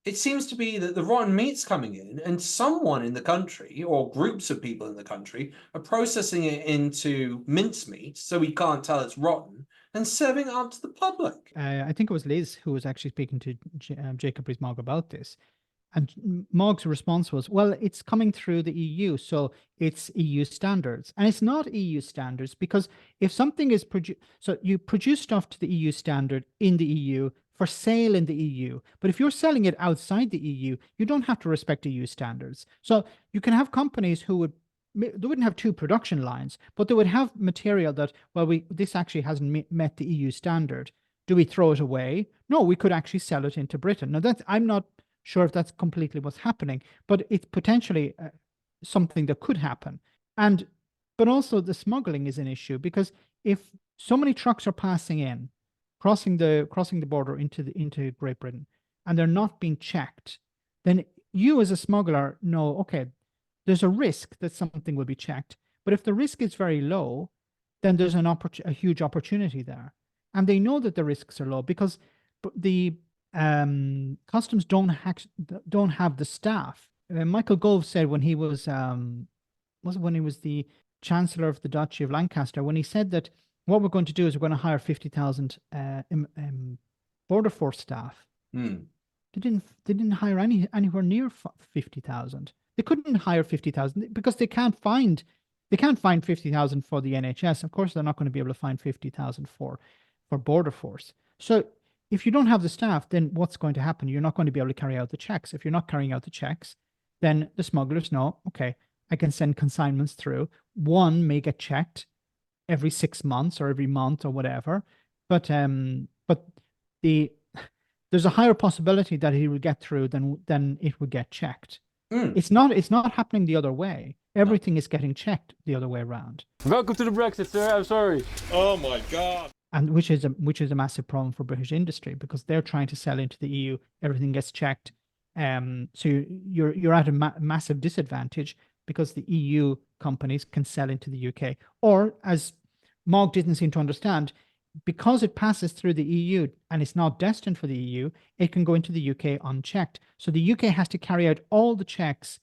It seems to be that the rotten meat's coming in and someone in the country or groups of people in the country are processing it into mincemeat so we can't tell it's rotten and serving it up to the public. I think it was Liz who was actually speaking to Jacob Rees-Mogg about this. And Mogg's response was, well, it's coming through the EU, so it's EU standards. And it's not EU standards because if something is produced, so you produce stuff to the EU standard in the EU for sale in the EU. But if you're selling it outside the EU, you don't have to respect EU standards. So you can have companies who they wouldn't have two production lines, but they would have material that, well, this actually hasn't met the EU standard. Do we throw it away? No, we could actually sell it into Britain. Now, I'm not sure if that's completely what's happening, but it's potentially something that could happen. But also the smuggling is an issue because if so many trucks are passing in, crossing the border into Great Britain, and they're not being checked, then you as a smuggler know, okay, there's a risk that something will be checked. But if the risk is very low, then there's a huge opportunity there. And they know that the risks are low because the customs don't have the staff. Michael Gove said when he was it when he was the Chancellor of the Duchy of Lancaster, when he said that what we're going to do is we're going to hire 50,000 border force staff. They didn't hire anywhere near 50,000. They couldn't hire 50,000 because they can't find 50,000 for the NHS. Of course, they're not going to be able to find 50,000 for border force. So if you don't have the staff, then what's going to happen? You're not going to be able to carry out the checks. If you're not carrying out the checks, then the smugglers know, okay, I can send consignments through. One may get checked every 6 months or every month or whatever, but there's a higher possibility that he will get through than it would get checked. It's not happening the other way. Everything is getting checked the other way around. Welcome to the Brexit, sir. I'm sorry. Oh my God. And which is a massive problem for British industry because they're trying to sell into the EU. Everything gets checked. So you're at a massive disadvantage because the EU companies can sell into the UK. Or, as Mogg didn't seem to understand, because it passes through the EU and it's not destined for the EU, it can go into the UK unchecked. So the UK has to carry out all the checks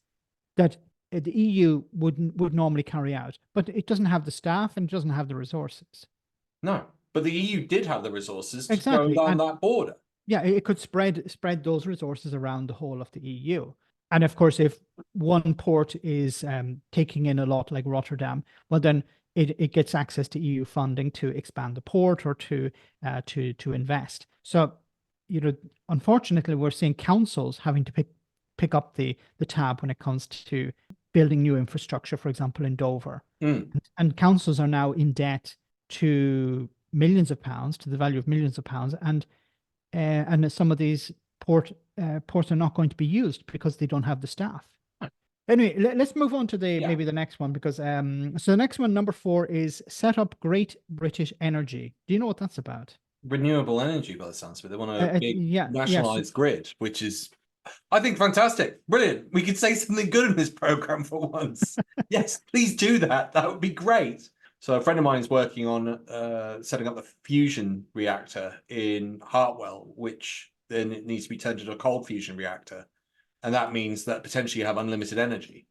that the EU would normally carry out, but it doesn't have the staff and it doesn't have the resources. No, but the EU did have the resources to Exactly. go down that border. Yeah, it could spread those resources around the whole of the EU. And of course, if one port is taking in a lot like Rotterdam, well, then it gets access to EU funding to expand the port or to invest. So, unfortunately, we're seeing councils having to pick up the tab when it comes to building new infrastructure, for example, in Dover. And councils are now in debt to millions of pounds, to the value of millions of pounds, and some of these ports are not going to be used because they don't have the staff. Anyway, let's move on to maybe the next one, because so the next one, number 4, is set up Great British Energy. Do you know what that's about? Renewable energy, by the sounds of it. They want a big nationalized yes. grid, which is, I think, fantastic. Brilliant. We could say something good in this program for once. Yes, please do that. That would be great. So a friend of mine is working on setting up the fusion reactor in Hartwell, which then it needs to be turned into a cold fusion reactor. And that means that potentially you have unlimited energy.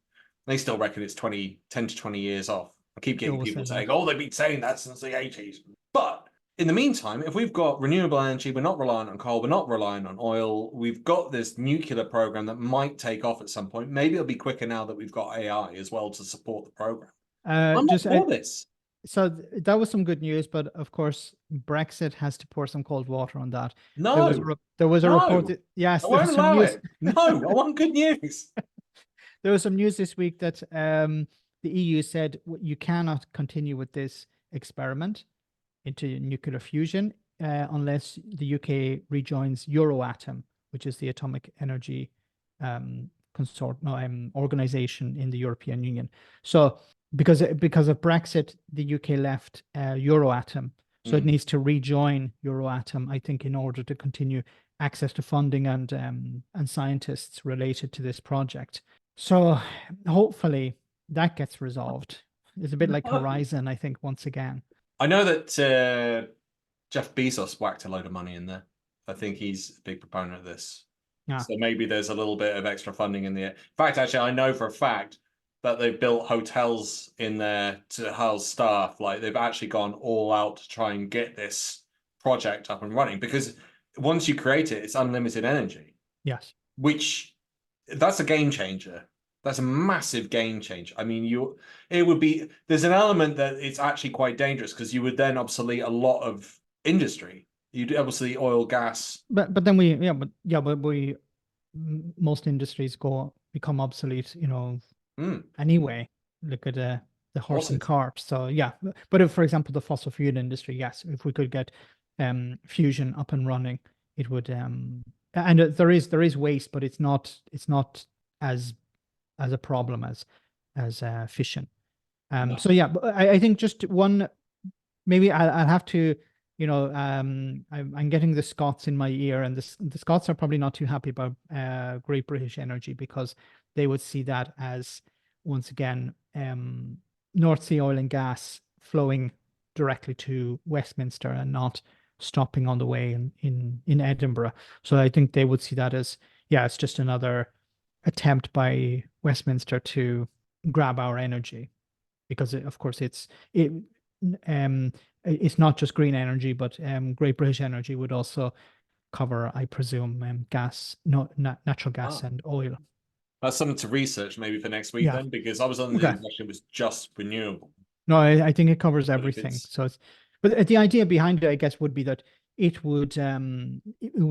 They still reckon it's 10 to 20 years off. I keep getting people saying, oh, they've been saying that since the 80s. But in the meantime, if we've got renewable energy, we're not reliant on coal, we're not reliant on oil, we've got this nuclear program that might take off at some point. Maybe it'll be quicker now that we've got AI as well to support the program. I'm not for this. So that was some good news, but of course, Brexit has to pour some cold water on that. No, there was a report. That, yes, I won't allow it. No, I want good news. There was some news this week that the EU said you cannot continue with this experiment into nuclear fusion unless the UK rejoins Euratom, which is the atomic energy organization in the European Union. So because of Brexit, the UK left Euratom, so it needs to rejoin Euratom, I think, in order to continue access to funding and scientists related to this project. So hopefully that gets resolved. It's a bit like Horizon, I think, once again. I know that Jeff Bezos whacked a load of money in there. I think he's a big proponent of this. Yeah. So maybe there's a little bit of extra funding in there. In fact, actually, I know for a fact that they've built hotels in there to house staff. Like, they've actually gone all out to try and get this project up and running, because once you create it, it's unlimited energy. Yes. Which, that's a game changer. That's a massive game changer. I mean, there's an element that it's actually quite dangerous, because you would then obsolete a lot of industry. You'd obviously oil, gas. But then most industries become obsolete, anyway. Look at the horse and cart. So yeah, but if, for example, the fossil fuel industry, yes, if we could get fusion up and running, it would and there is waste, but it's not as a problem as fission. So yeah, but I think just one, maybe I'll have to, I'm getting the Scots in my ear, and the Scots are probably not too happy about Great British Energy, because they would see that as, once again, North Sea oil and gas flowing directly to Westminster and not stopping on the way in Edinburgh. So I think they would see that as, yeah, it's just another attempt by Westminster to grab our energy, because of course it's not just green energy, but Great British Energy would also cover, I presume, gas, natural gas and oil. That's something to research maybe for next week Yeah. then, because I was under the impression it was just renewable. No, I think it covers But if everything. it's- So but the idea behind it, I guess, would be that it would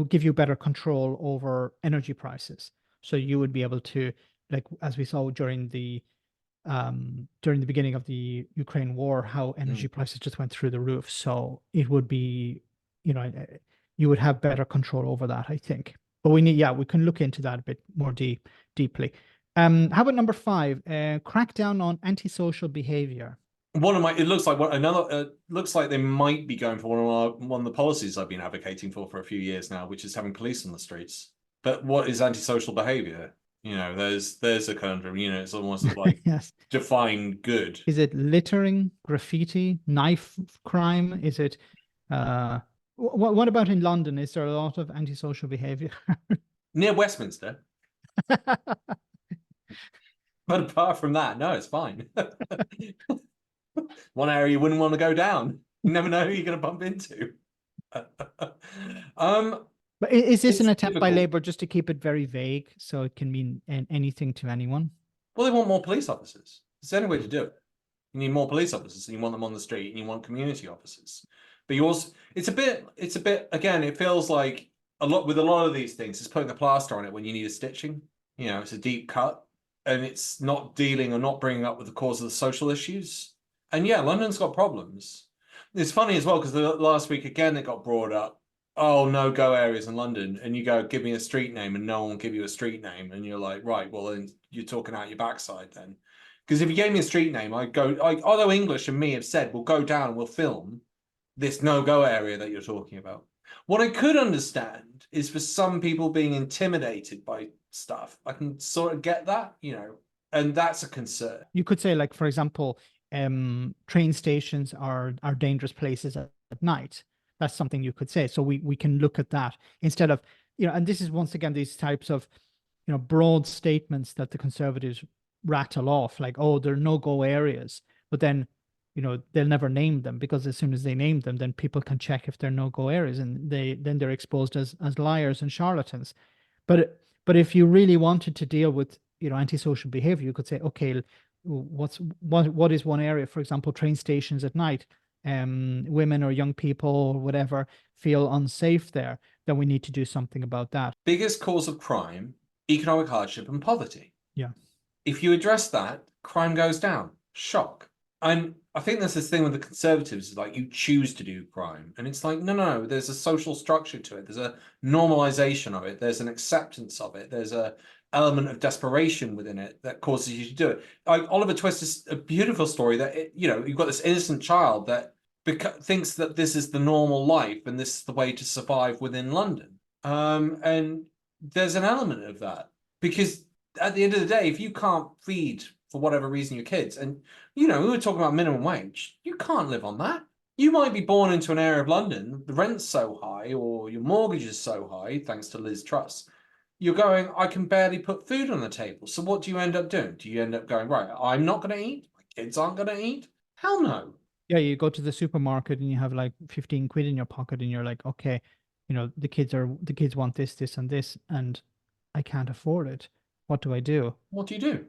give you better control over energy prices. So you would be able to, like, as we saw during the beginning of the Ukraine war, how energy prices just went through the roof. So it would be, you would have better control over that, I think. But we can look into that a bit more deeply. How about number 5? Crackdown on antisocial behavior. It looks like looks like they might be going for one of the policies I've been advocating for a few years now, which is having police on the streets. But what is antisocial behavior? There's a conundrum. It's almost like Yes. define good. Is it littering, graffiti, knife crime? Is it what about in London? Is there a lot of antisocial behavior? Near Westminster. But apart from that, no, it's fine. One area you wouldn't want to go down. You never know who you're going to bump into. But is this an attempt by difficult. Labour just to keep it very vague, so it can mean anything to anyone? Well, they want more police officers. It's the only way to do it. You need more police officers, and you want them on the street, and you want community officers. But you also, it's a bit. Again, it feels like with a lot of these things, it's putting a plaster on it when you need a stitching. It's a deep cut, and it's not dealing or not bringing up with the cause of the social issues. And yeah, London's got problems. It's funny as well, because last week again it got brought up. Oh, no go areas in London, and you go, give me a street name, and no one will give you a street name, and you're like, right, well then you're talking out your backside then. Because if you gave me a street name, although English and me have said we'll go down and we'll film this no-go area that you're talking about. What I could understand is for some people being intimidated by stuff. I can sort of get that, and that's a concern. You could say, like, for example, train stations are dangerous places at night. That's something you could say. So we can look at that instead of, and this is once again these types of, broad statements that the Conservatives rattle off, like, oh, there are no-go areas, but then, they'll never name them, because as soon as they name them, then people can check if they're no-go areas, and they're exposed as liars and charlatans. But if you really wanted to deal with, antisocial behavior, you could say, okay, what is one area? For example, train stations at night. Women or young people or whatever feel unsafe there, then we need to do something about that. Biggest cause of crime, economic hardship and poverty. Yeah. If you address that, crime goes down. Shock. And I think there's this thing with the Conservatives, like, you choose to do crime. And it's like, no, there's a social structure to it. There's a normalization of it. There's an acceptance of it. There's a element of desperation within it that causes you to do it. Like Oliver Twist is a beautiful story that, you've got this innocent child that thinks that this is the normal life and this is the way to survive within London. And there's an element of that, because at the end of the day, if you can't feed for whatever reason your kids, and we were talking about minimum wage, you can't live on that. You might be born into an area of London, the rent's so high or your mortgage is so high, thanks to Liz Truss, you're going, I can barely put food on the table. So what do you end up doing? Do you end up going, right, I'm not going to eat, my kids aren't going to eat? Hell no. Yeah, you go to the supermarket and you have like 15 quid in your pocket, and you're like, okay, the kids want this, and this, and I can't afford it. What do I do? What do you do?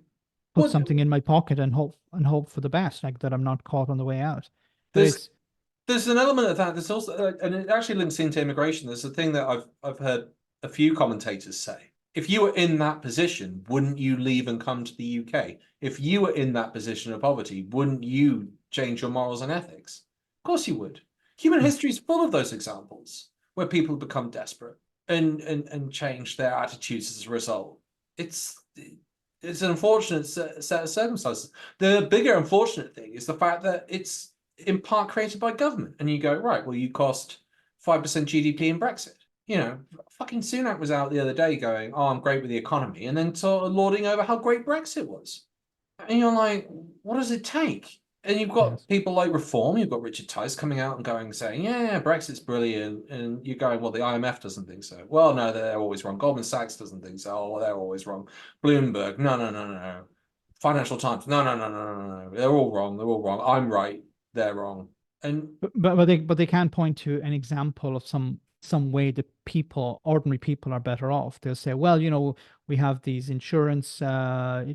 Put something in my pocket and hope for the best, like that I'm not caught on the way out. There's an element of that. There's also, and it actually links into immigration. There's a thing that I've heard a few commentators say. If you were in that position, wouldn't you leave and come to the UK? If you were in that position of poverty, wouldn't you change your morals and ethics? Of course you would. Human history is full of those examples where people become desperate and change their attitudes as a result. It's an unfortunate set of circumstances. The bigger unfortunate thing is the fact that it's in part created by government. And you go, right, well, you cost 5% GDP in Brexit. Fucking Sunak was out the other day going, oh, I'm great with the economy, and then sort of lauding over how great Brexit was. And you're like, what does it take? And you've got Yes. people like Reform, you've got Richard Tice coming out and saying, yeah, Brexit's brilliant. And you're going, well, the IMF doesn't think so. Well, no, they're always wrong. Goldman Sachs doesn't think so. Oh, well, they're always wrong. Bloomberg, no. Financial Times, no. They're all wrong. They're all wrong. I'm right. They're wrong. And But they can point to an example of some way that ordinary people are better off. They'll say, well, we have these insurance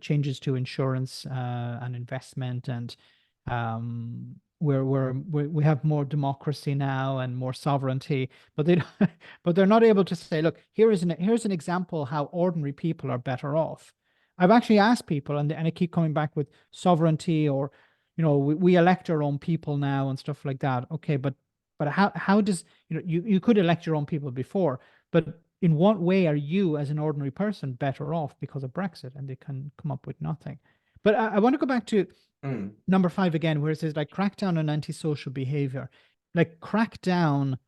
changes to insurance and investment, and we have more democracy now and more sovereignty. But but they're not able to say, look, here's an example how ordinary people are better off. I've actually asked people, and I keep coming back with sovereignty, or we elect our own people now and stuff like that. Okay, but how does you could elect your own people before, but in what way are you as an ordinary person better off because of Brexit? And they can come up with nothing. But I want to go back to number 5 again, where it says like crackdown on antisocial behavior. Like crackdown,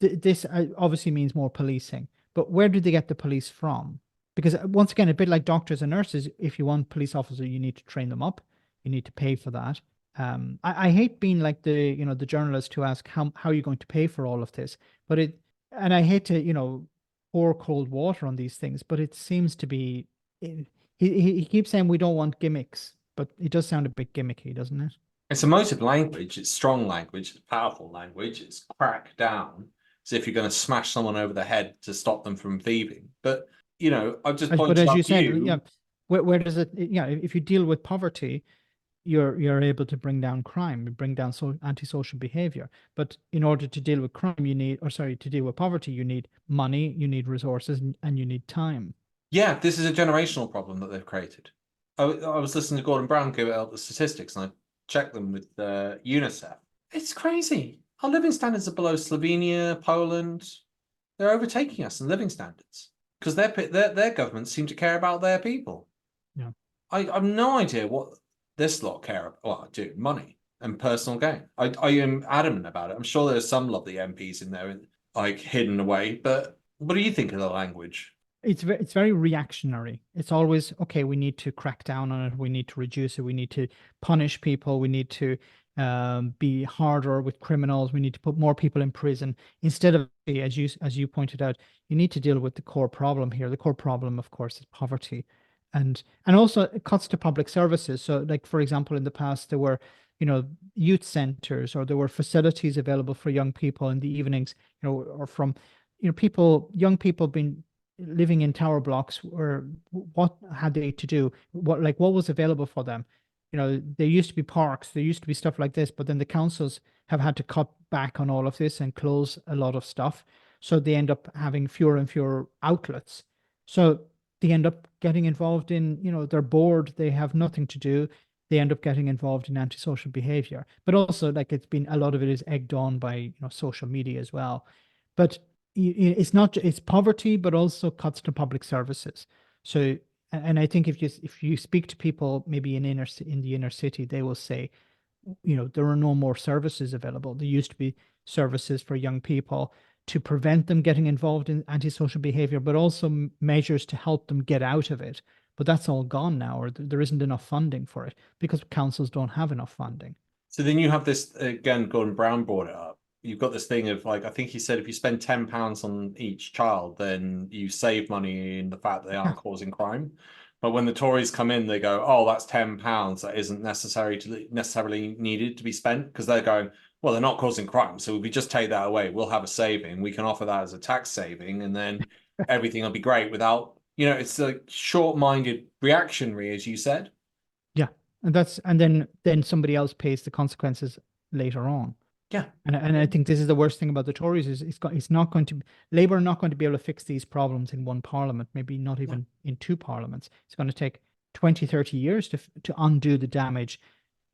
this obviously means more policing, but where did they get the police from? Because once again, a bit like doctors and nurses, if you want police officers, you need to train them up. You need to pay for that. I hate being like the journalist who ask how are you going to pay for all of this, and I hate to pour cold water on these things, but it seems to be he keeps saying we don't want gimmicks, but it does sound a bit gimmicky, doesn't it? it's emotive language. It's strong language. It's powerful language. It's crack down as if you're going to smash someone over the head to stop them from thieving. But I've just pointed But as out you to said, you, yeah, where does it? Yeah, if you deal with poverty, you're able to bring down crime, bring down antisocial behavior. But in order to deal with crime, to deal with poverty, you need money, you need resources, and you need time. yeah, this is a generational problem that they've created. I was listening to Gordon Brown give out the statistics, and I checked them with UNICEF. It's crazy. Our living standards are below Slovenia, Poland. They're overtaking us in living standards because their governments seem to care about their people. Yeah, I've no idea what this lot care about. Well, I do, money and personal gain. I am adamant about it. I'm sure there's some lovely MPs in there, like hidden away. But what do you think of the language? it's very reactionary. It's always, okay, we need to crack down on it, we need to reduce it, we need to punish people, we need to be harder with criminals, we need to put more people in prison, instead of, as you pointed out, you need to deal with the core problem here. The core problem, of course, is poverty. And also it cuts to public services. So like, for example, in the past there were youth centers, or there were facilities available for young people in the evenings, or from young people being living in tower blocks, or what had they to do? What was available for them? There used to be parks, there used to be stuff like this, but then the councils have had to cut back on all of this and close a lot of stuff. So they end up having fewer and fewer outlets. So they end up getting involved in, they're bored, they have nothing to do. They end up getting involved in antisocial behavior. But also, like, a lot of it is egged on by, social media as well. But it's not, it's poverty, but also cuts to public services. So, and I think if you speak to people maybe in the inner city, they will say, there are no more services available. There used to be services for young people to prevent them getting involved in antisocial behavior, but also measures to help them get out of it. But that's all gone now, or there isn't enough funding for it because councils don't have enough funding. So then you have this again. Gordon Brown brought it up. You've got this thing of, like, I think he said if you spend £10 on each child, then you save money in the fact that they aren't causing crime. But when the Tories come in, they go, "Oh, that's £10 that isn't necessarily needed to be spent," because they're going, "Well, they're not causing crime, so if we just take that away, we'll have a saving. We can offer that as a tax saving, and then everything will be great without." It's like short-minded, reactionary, as you said. Yeah, and then somebody else pays the consequences later on. Yeah, and I think this is the worst thing about the Tories is Labour are not going to be able to fix these problems in one parliament, maybe not even in two parliaments. It's going to take 20, 30 years to undo the damage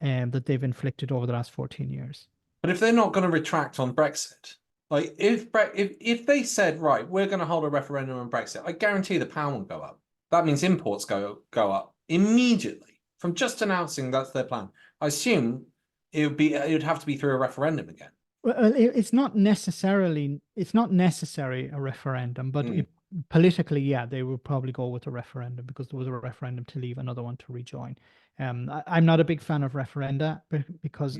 that they've inflicted over the last 14 years. But if they're not going to retract on Brexit, like if they said, right, we're going to hold a referendum on Brexit, I guarantee the pound will go up. That means imports go up immediately from just announcing that's their plan. I assume it would have to be through a referendum again. Well, it's not necessary a referendum, but politically, yeah, they would probably go with a referendum because there was a referendum to leave, another one to rejoin. I'm not a big fan of referenda because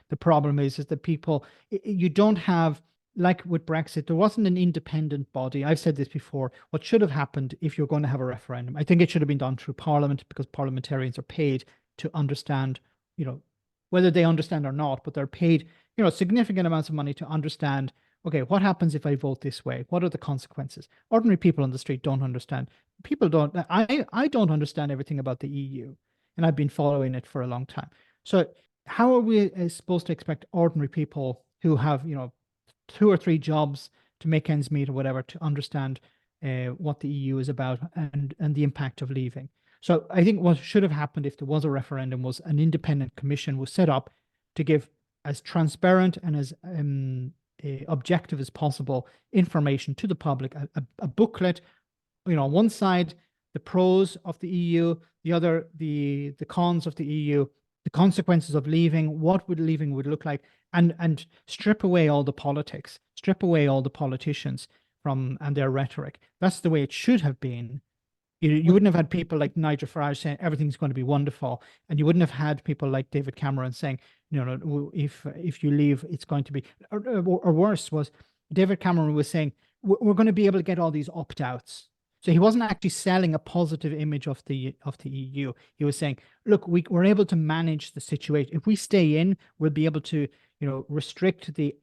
the problem is that people, you don't have, like with Brexit, there wasn't an independent body. I've said this before. What should have happened if you're going to have a referendum, I think it should have been done through Parliament, because parliamentarians are paid to understand, whether they understand or not, but they're paid, significant amounts of money to understand, okay, what happens if I vote this way? What are the consequences? Ordinary people on the street don't understand. I don't understand everything about the EU, and I've been following it for a long time. So how are we supposed to expect ordinary people who have, 2 or 3 jobs to make ends meet or whatever to understand what the EU is about and the impact of leaving? So I think what should have happened if there was a referendum was an independent commission was set up to give as transparent and as objective as possible information to the public, a booklet, on one side, the pros of the EU, the other, the cons of the EU, the consequences of leaving, what would leaving would look like, and strip away all the politics, strip away all the politicians and their rhetoric. That's the way it should have been. You wouldn't have had people like Nigel Farage saying everything's going to be wonderful, and you wouldn't have had people like David Cameron saying, if you leave, it's going to be, or worse, was David Cameron was saying we're going to be able to get all these opt-outs. So he wasn't actually selling a positive image of the EU. He was saying, look, we're able to manage the situation. If we stay in, we'll be able to, restrict the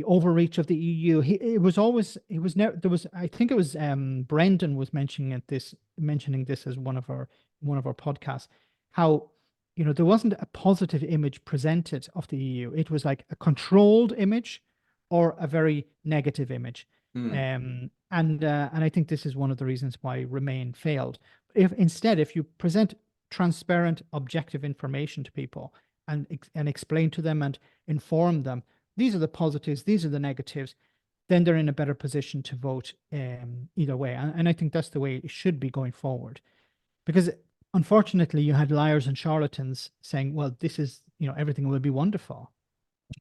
overreach of the EU. I think it was Brendan was mentioning this as one of our podcasts, how there wasn't a positive image presented of the EU. It was like a controlled image or a very negative image. And I think this is one of the reasons why Remain failed. If you present transparent, objective information to people and explain to them and inform them, these are the positives, these are the negatives, then they're in a better position to vote either way. And I think that's the way it should be going forward. Because unfortunately, you had liars and charlatans saying, well, this is, everything will be wonderful.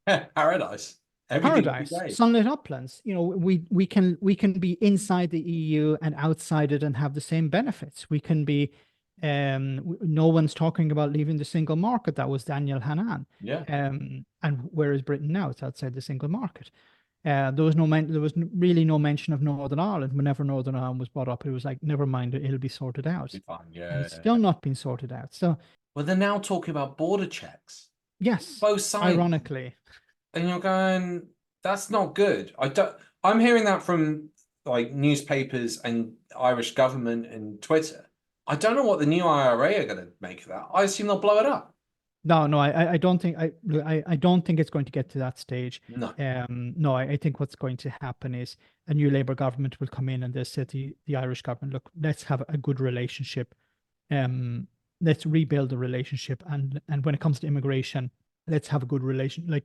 Paradise. Paradise, sunlit uplands. We can be inside the EU and outside it and have the same benefits. We can be, no one's talking about leaving the single market. That was Daniel Hannan. Yeah. And where is Britain now? It's outside the single market. There was really no mention of Northern Ireland. Whenever Northern Ireland was brought up, it was like, never mind, it'll be sorted out. Be fine. Yeah. And it's still not been sorted out. So, well, they're now talking about border checks. Yes. Both sides. Ironically. And you're going, that's not good. I'm hearing that from like newspapers and Irish government and Twitter. I don't know what the new IRA are going to make of that. I assume they'll blow it up. No, I don't think I don't think it's going to get to that stage. No. No, I think what's going to happen is a new Labour government will come in and they'll say to the Irish government, look, let's have a good relationship. Let's rebuild the relationship, and when it comes to immigration, let's have a good relation. Like,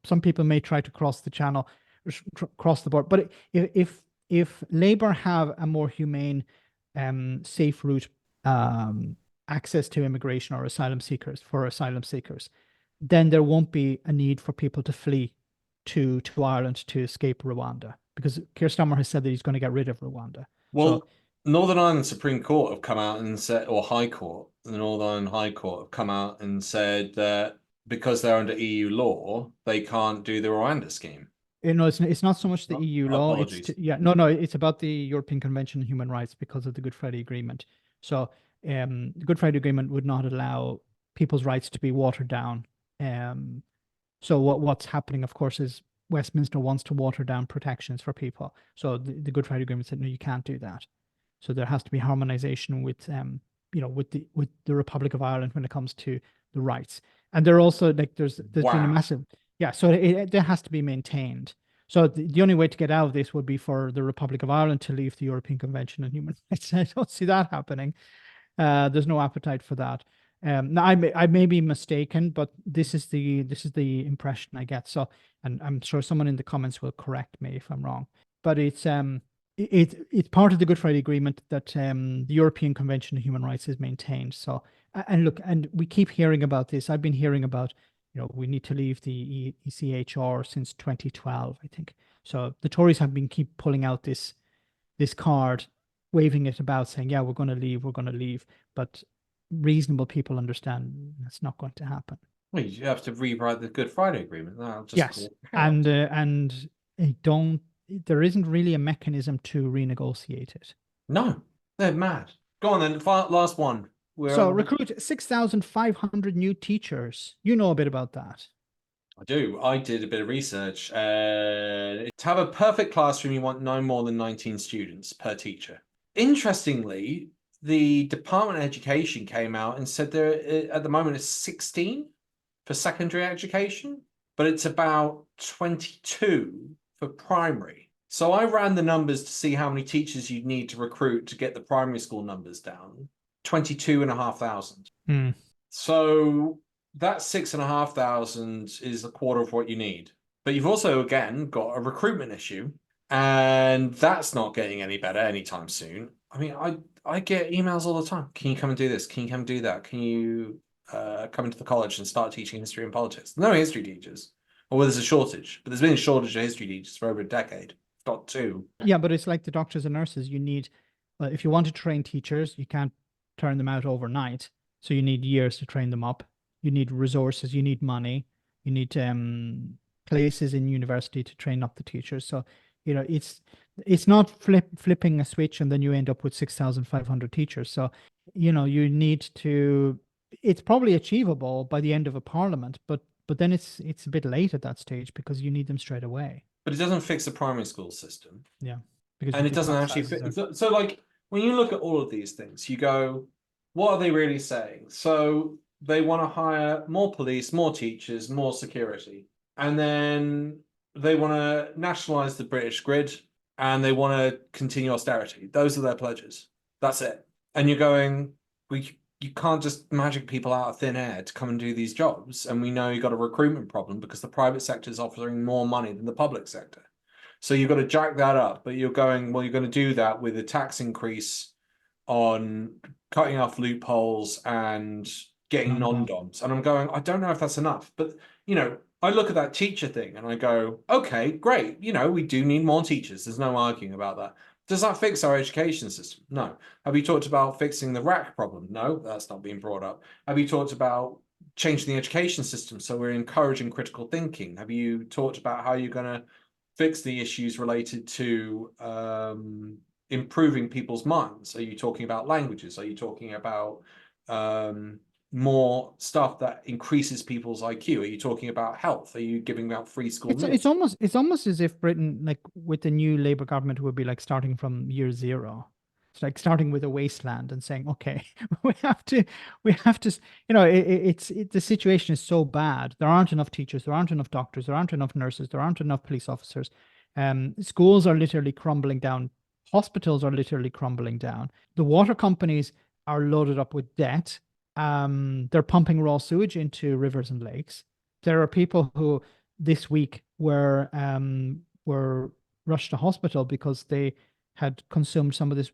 some people may try to cross the channel, cross the board, but if Labour have a more humane, safe route, access to immigration or asylum seekers, then there won't be a need for people to flee to Ireland to escape Rwanda, because Keir Starmer has said that he's going to get rid of Rwanda. Well, Northern Ireland Supreme Court have come out and said, or High Court, the Northern Ireland High Court have come out and said that because they're under EU law, they can't do the Rwanda scheme. It's not so much the EU law. Apologies. It's about the European Convention on Human Rights because of the Good Friday Agreement. So the Good Friday Agreement would not allow people's rights to be watered down. So what's happening, of course, is Westminster wants to water down protections for people. So the Good Friday Agreement said, no, you can't do that. So there has to be harmonization with with the Republic of Ireland when it comes to the rights. And they're also like there's been a massive so it has to be maintained. So the only way to get out of this would be for the Republic of Ireland to leave the European Convention on Human Rights. I don't see that happening. There's no appetite for that. Now I may be mistaken, but this is the impression I get. So, and I'm sure someone in the comments will correct me if I'm wrong. But it's part of the Good Friday Agreement that the European Convention on Human Rights is maintained. So, and look, and we keep hearing about this. I've been hearing about, we need to leave the ECHR since 2012, I think. So the Tories have been keep pulling out this card, waving it about saying, yeah, we're going to leave. But reasonable people understand that's not going to happen. Well, you have to rewrite the Good Friday Agreement. That'll just Yes. cause chaos. And there isn't really a mechanism to renegotiate it. No, they're mad. Go on then, last one. So recruit 6,500 new teachers. You know a bit about that. I do. I did a bit of research. To have a perfect classroom, you want no more than 19 students per teacher. Interestingly, the Department of Education came out and said there at the moment it's 16 for secondary education, but it's about 22 for primary. So I ran the numbers to see how many teachers you'd need to recruit to get the primary school numbers down. 22,500. So that 6,500 is a quarter of what you need. But you've also, again, got a recruitment issue, and that's not getting any better anytime soon. I mean, I get emails all the time. Can you come and do this? Can you come and do that? Can you come into the college and start teaching history and politics? No history teachers. Or there's a shortage, but there's been a shortage of history teachers for over a decade. Got two. Yeah, but it's like the doctors and nurses. You need, if you want to train teachers, you can't turn them out overnight. So you need years to train them up. You need resources. You need money. You need places in university to train up the teachers. So, it's not flipping a switch and then you end up with 6,500 teachers. So, you need to. It's probably achievable by the end of a parliament, but then it's a bit late at that stage because you need them straight away. But it doesn't fix the primary school system. Yeah. And it doesn't actually fit. So like when you look at all of these things, you go, what are they really saying? So they want to hire more police, more teachers, more security. And then they want to nationalize the British grid and they want to continue austerity. Those are their pledges. That's it. And you're going, you can't just magic people out of thin air to come and do these jobs. And we know you've got a recruitment problem because the private sector is offering more money than the public sector. So you've got to jack that up. But you're going, well, you're going to do that with a tax increase on cutting off loopholes and getting non-doms. And I'm going, I don't know if that's enough. But, I look at that teacher thing and I go, okay, great. We do need more teachers. There's no arguing about that. Does that fix our education system? No. Have you talked about fixing the RAC problem? No, that's not being brought up. Have you talked about changing the education system so we're encouraging critical thinking? Have you talked about how you're going to fix the issues related to improving people's minds? Are you talking about languages? Are you talking about more stuff that increases people's IQ? Are you talking about health? Are you giving out free school meals? It's almost as if Britain, like with the new Labour government, would be like starting from year zero. It's like starting with a wasteland and saying, okay, we have to, the situation is so bad. There aren't enough teachers, there aren't enough doctors, there aren't enough nurses, there aren't enough police officers. Schools are literally crumbling down. Hospitals are literally crumbling down. The water companies are loaded up with debt. They're pumping raw sewage into rivers and lakes. There are people who this week were rushed to hospital because they had consumed some of this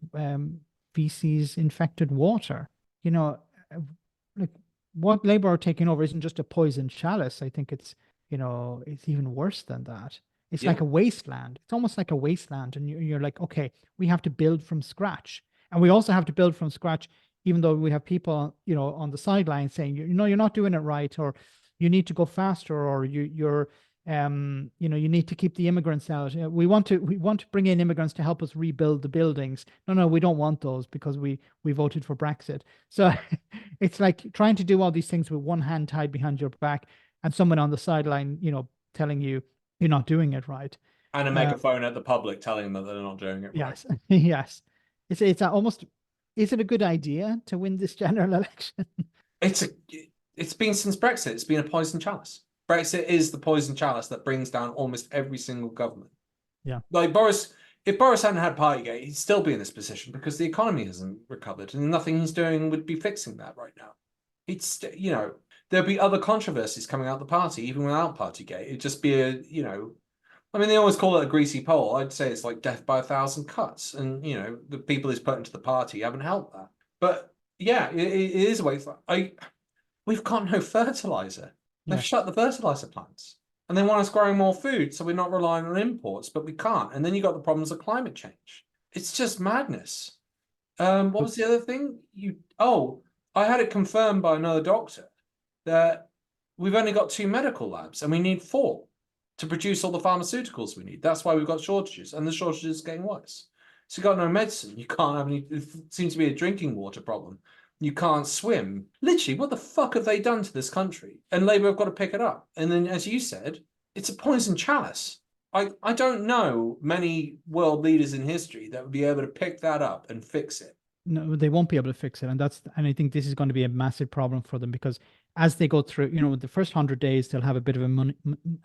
feces infected water. Like what Labour are taking over isn't just a poison chalice. I think it's even worse than that. It's like a wasteland. It's almost like a wasteland, and you're like, okay, we have to build from scratch, and we also have to build from scratch. Even though we have people, on the sidelines saying, you're not doing it right, or you need to go faster, or you need to keep the immigrants out. We want to bring in immigrants to help us rebuild the buildings. No, we don't want those because we voted for Brexit. So it's like trying to do all these things with one hand tied behind your back and someone on the sideline, telling you you're not doing it right. And a megaphone at the public telling them that they're not doing it right. Yes, yes. It's almost. Is it a good idea to win this general election? It's been since Brexit. It's been a poison chalice. Brexit is the poison chalice that brings down almost every single government. Yeah. Like if Boris hadn't had Partygate, he'd still be in this position because the economy hasn't recovered and nothing he's doing would be fixing that right now. There'd be other controversies coming out the party, even without Partygate. It'd just be they always call it a greasy pole. I'd say it's like death by 1,000 cuts. And, the people he's put into the party haven't helped that. But yeah, it is a way. We've got no fertilizer. They've shut the fertilizer plants. And they want us growing more food, so we're not relying on imports, but we can't. And then you've got the problems of climate change. It's just madness. What was the other thing? I had it confirmed by another doctor that we've only got 2 medical labs and we need 4 to produce all the pharmaceuticals we need. That's why we've got shortages, and the shortages are getting worse. So you've got no medicine. You can't have any. It seems to be a drinking water problem. You can't swim. Literally, what the fuck have they done to this country? And Labour have got to pick it up. And then, as you said, it's a poison chalice. I don't know many world leaders in history that would be able to pick that up and fix it. No, they won't be able to fix it, and I think this is going to be a massive problem for them, because as they go through, the first 100 days, they'll have a bit of a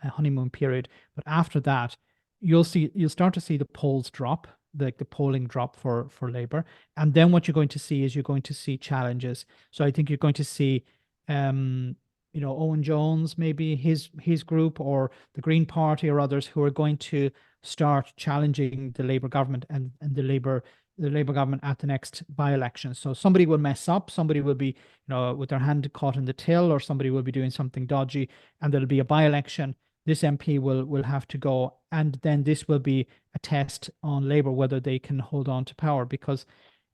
honeymoon period, but after that, you'll start to see the polls drop, the polling drop for Labour, and then what you're going to see is you're going to see challenges. So I think you're going to see, Owen Jones, maybe his group, or the Green Party or others, who are going to start challenging the Labour government and the Labour government at the next by-election. So somebody will mess up, somebody will be, with their hand caught in the till, or somebody will be doing something dodgy, and there'll be a by-election. This MP will have to go, and then this will be a test on Labour whether they can hold on to power, because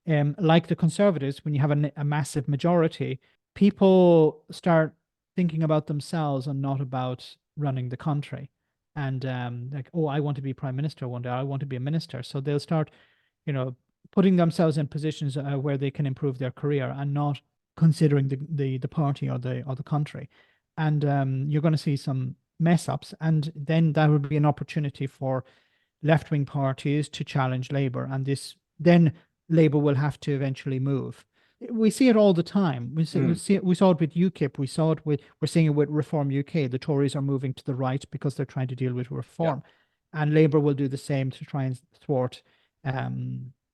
like the Conservatives, when you have a massive majority, people start thinking about themselves and not about running the country. And like, oh, I want to be prime minister one day, I want to be a minister. So they'll start, putting themselves in positions where they can improve their career, and not considering the party or the country. And you're going to see some mess ups, and then that would be an opportunity for left-wing parties to challenge Labour, and then Labour will have to eventually move. We see it all the time. We saw it with UKIP. We're seeing it with Reform UK. The Tories are moving to the right because they're trying to deal with reform, and Labour will do the same to try and thwart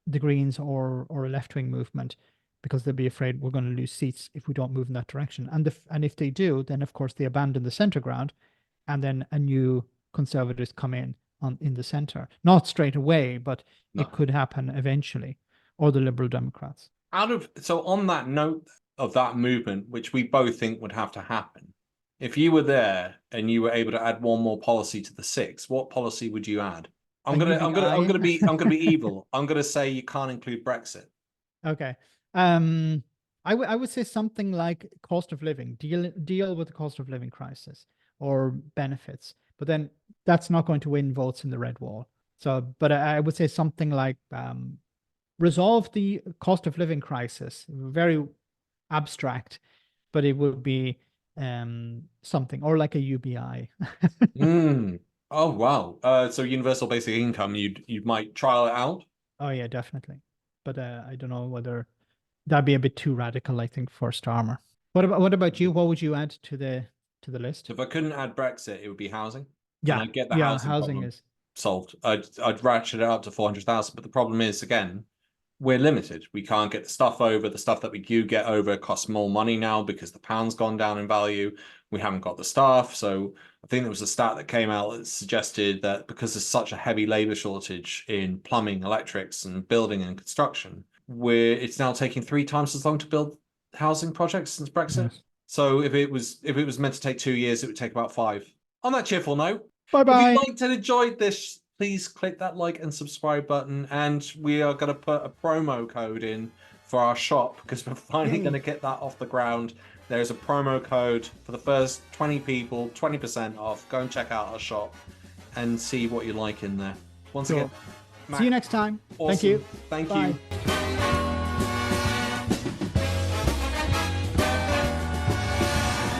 the Greens or a left-wing movement, because they'll be afraid we're going to lose seats if we don't move in that direction. And if they do, then of course they abandon the centre ground, and then a new Conservatives come in the centre. Not straight away, but it could happen eventually, or the Liberal Democrats. So on that note of that movement, which we both think would have to happen, if you were there and you were able to add one more policy to the 6, what policy would you add? I'm gonna be evil. I'm gonna say you can't include Brexit. Okay. I would say something like cost of living. Deal with the cost of living crisis, or benefits. But then that's not going to win votes in the red wall. So, but I would say something like resolve the cost of living crisis. Very abstract, but it would be something, or like a UBI. Oh wow! So universal basic income, you might trial it out. Oh yeah, definitely. But I don't know whether that'd be a bit too radical, I think, for Starmer. What about you? What would you add to the list? If I couldn't add Brexit, it would be housing. Yeah, and I'd get the housing is solved. I'd ratchet it up to 400,000. But the problem is, again, we're limited. We can't get the stuff over. The stuff that we do get over costs more money now because the pound's gone down in value. We haven't got the staff. So I think there was a stat that came out that suggested that because there's such a heavy labor shortage in plumbing, electrics, and building and construction, it's now taking 3 times as long to build housing projects since Brexit. Yes. So if it was meant to take 2 years, it would take about 5. On that cheerful note, bye-bye. If you liked and enjoyed this, please click that like and subscribe button. And we are going to put a promo code in for our shop, because we're finally going to get that off the ground. There's a promo code for the first 20 people, 20% off. Go and check out our shop and see what you like in there. Once again, Matt, see you next time. Awesome. Thank you. Thank Bye. you.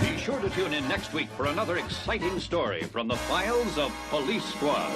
Be sure to tune in next week for another exciting story from the files of Police Squad.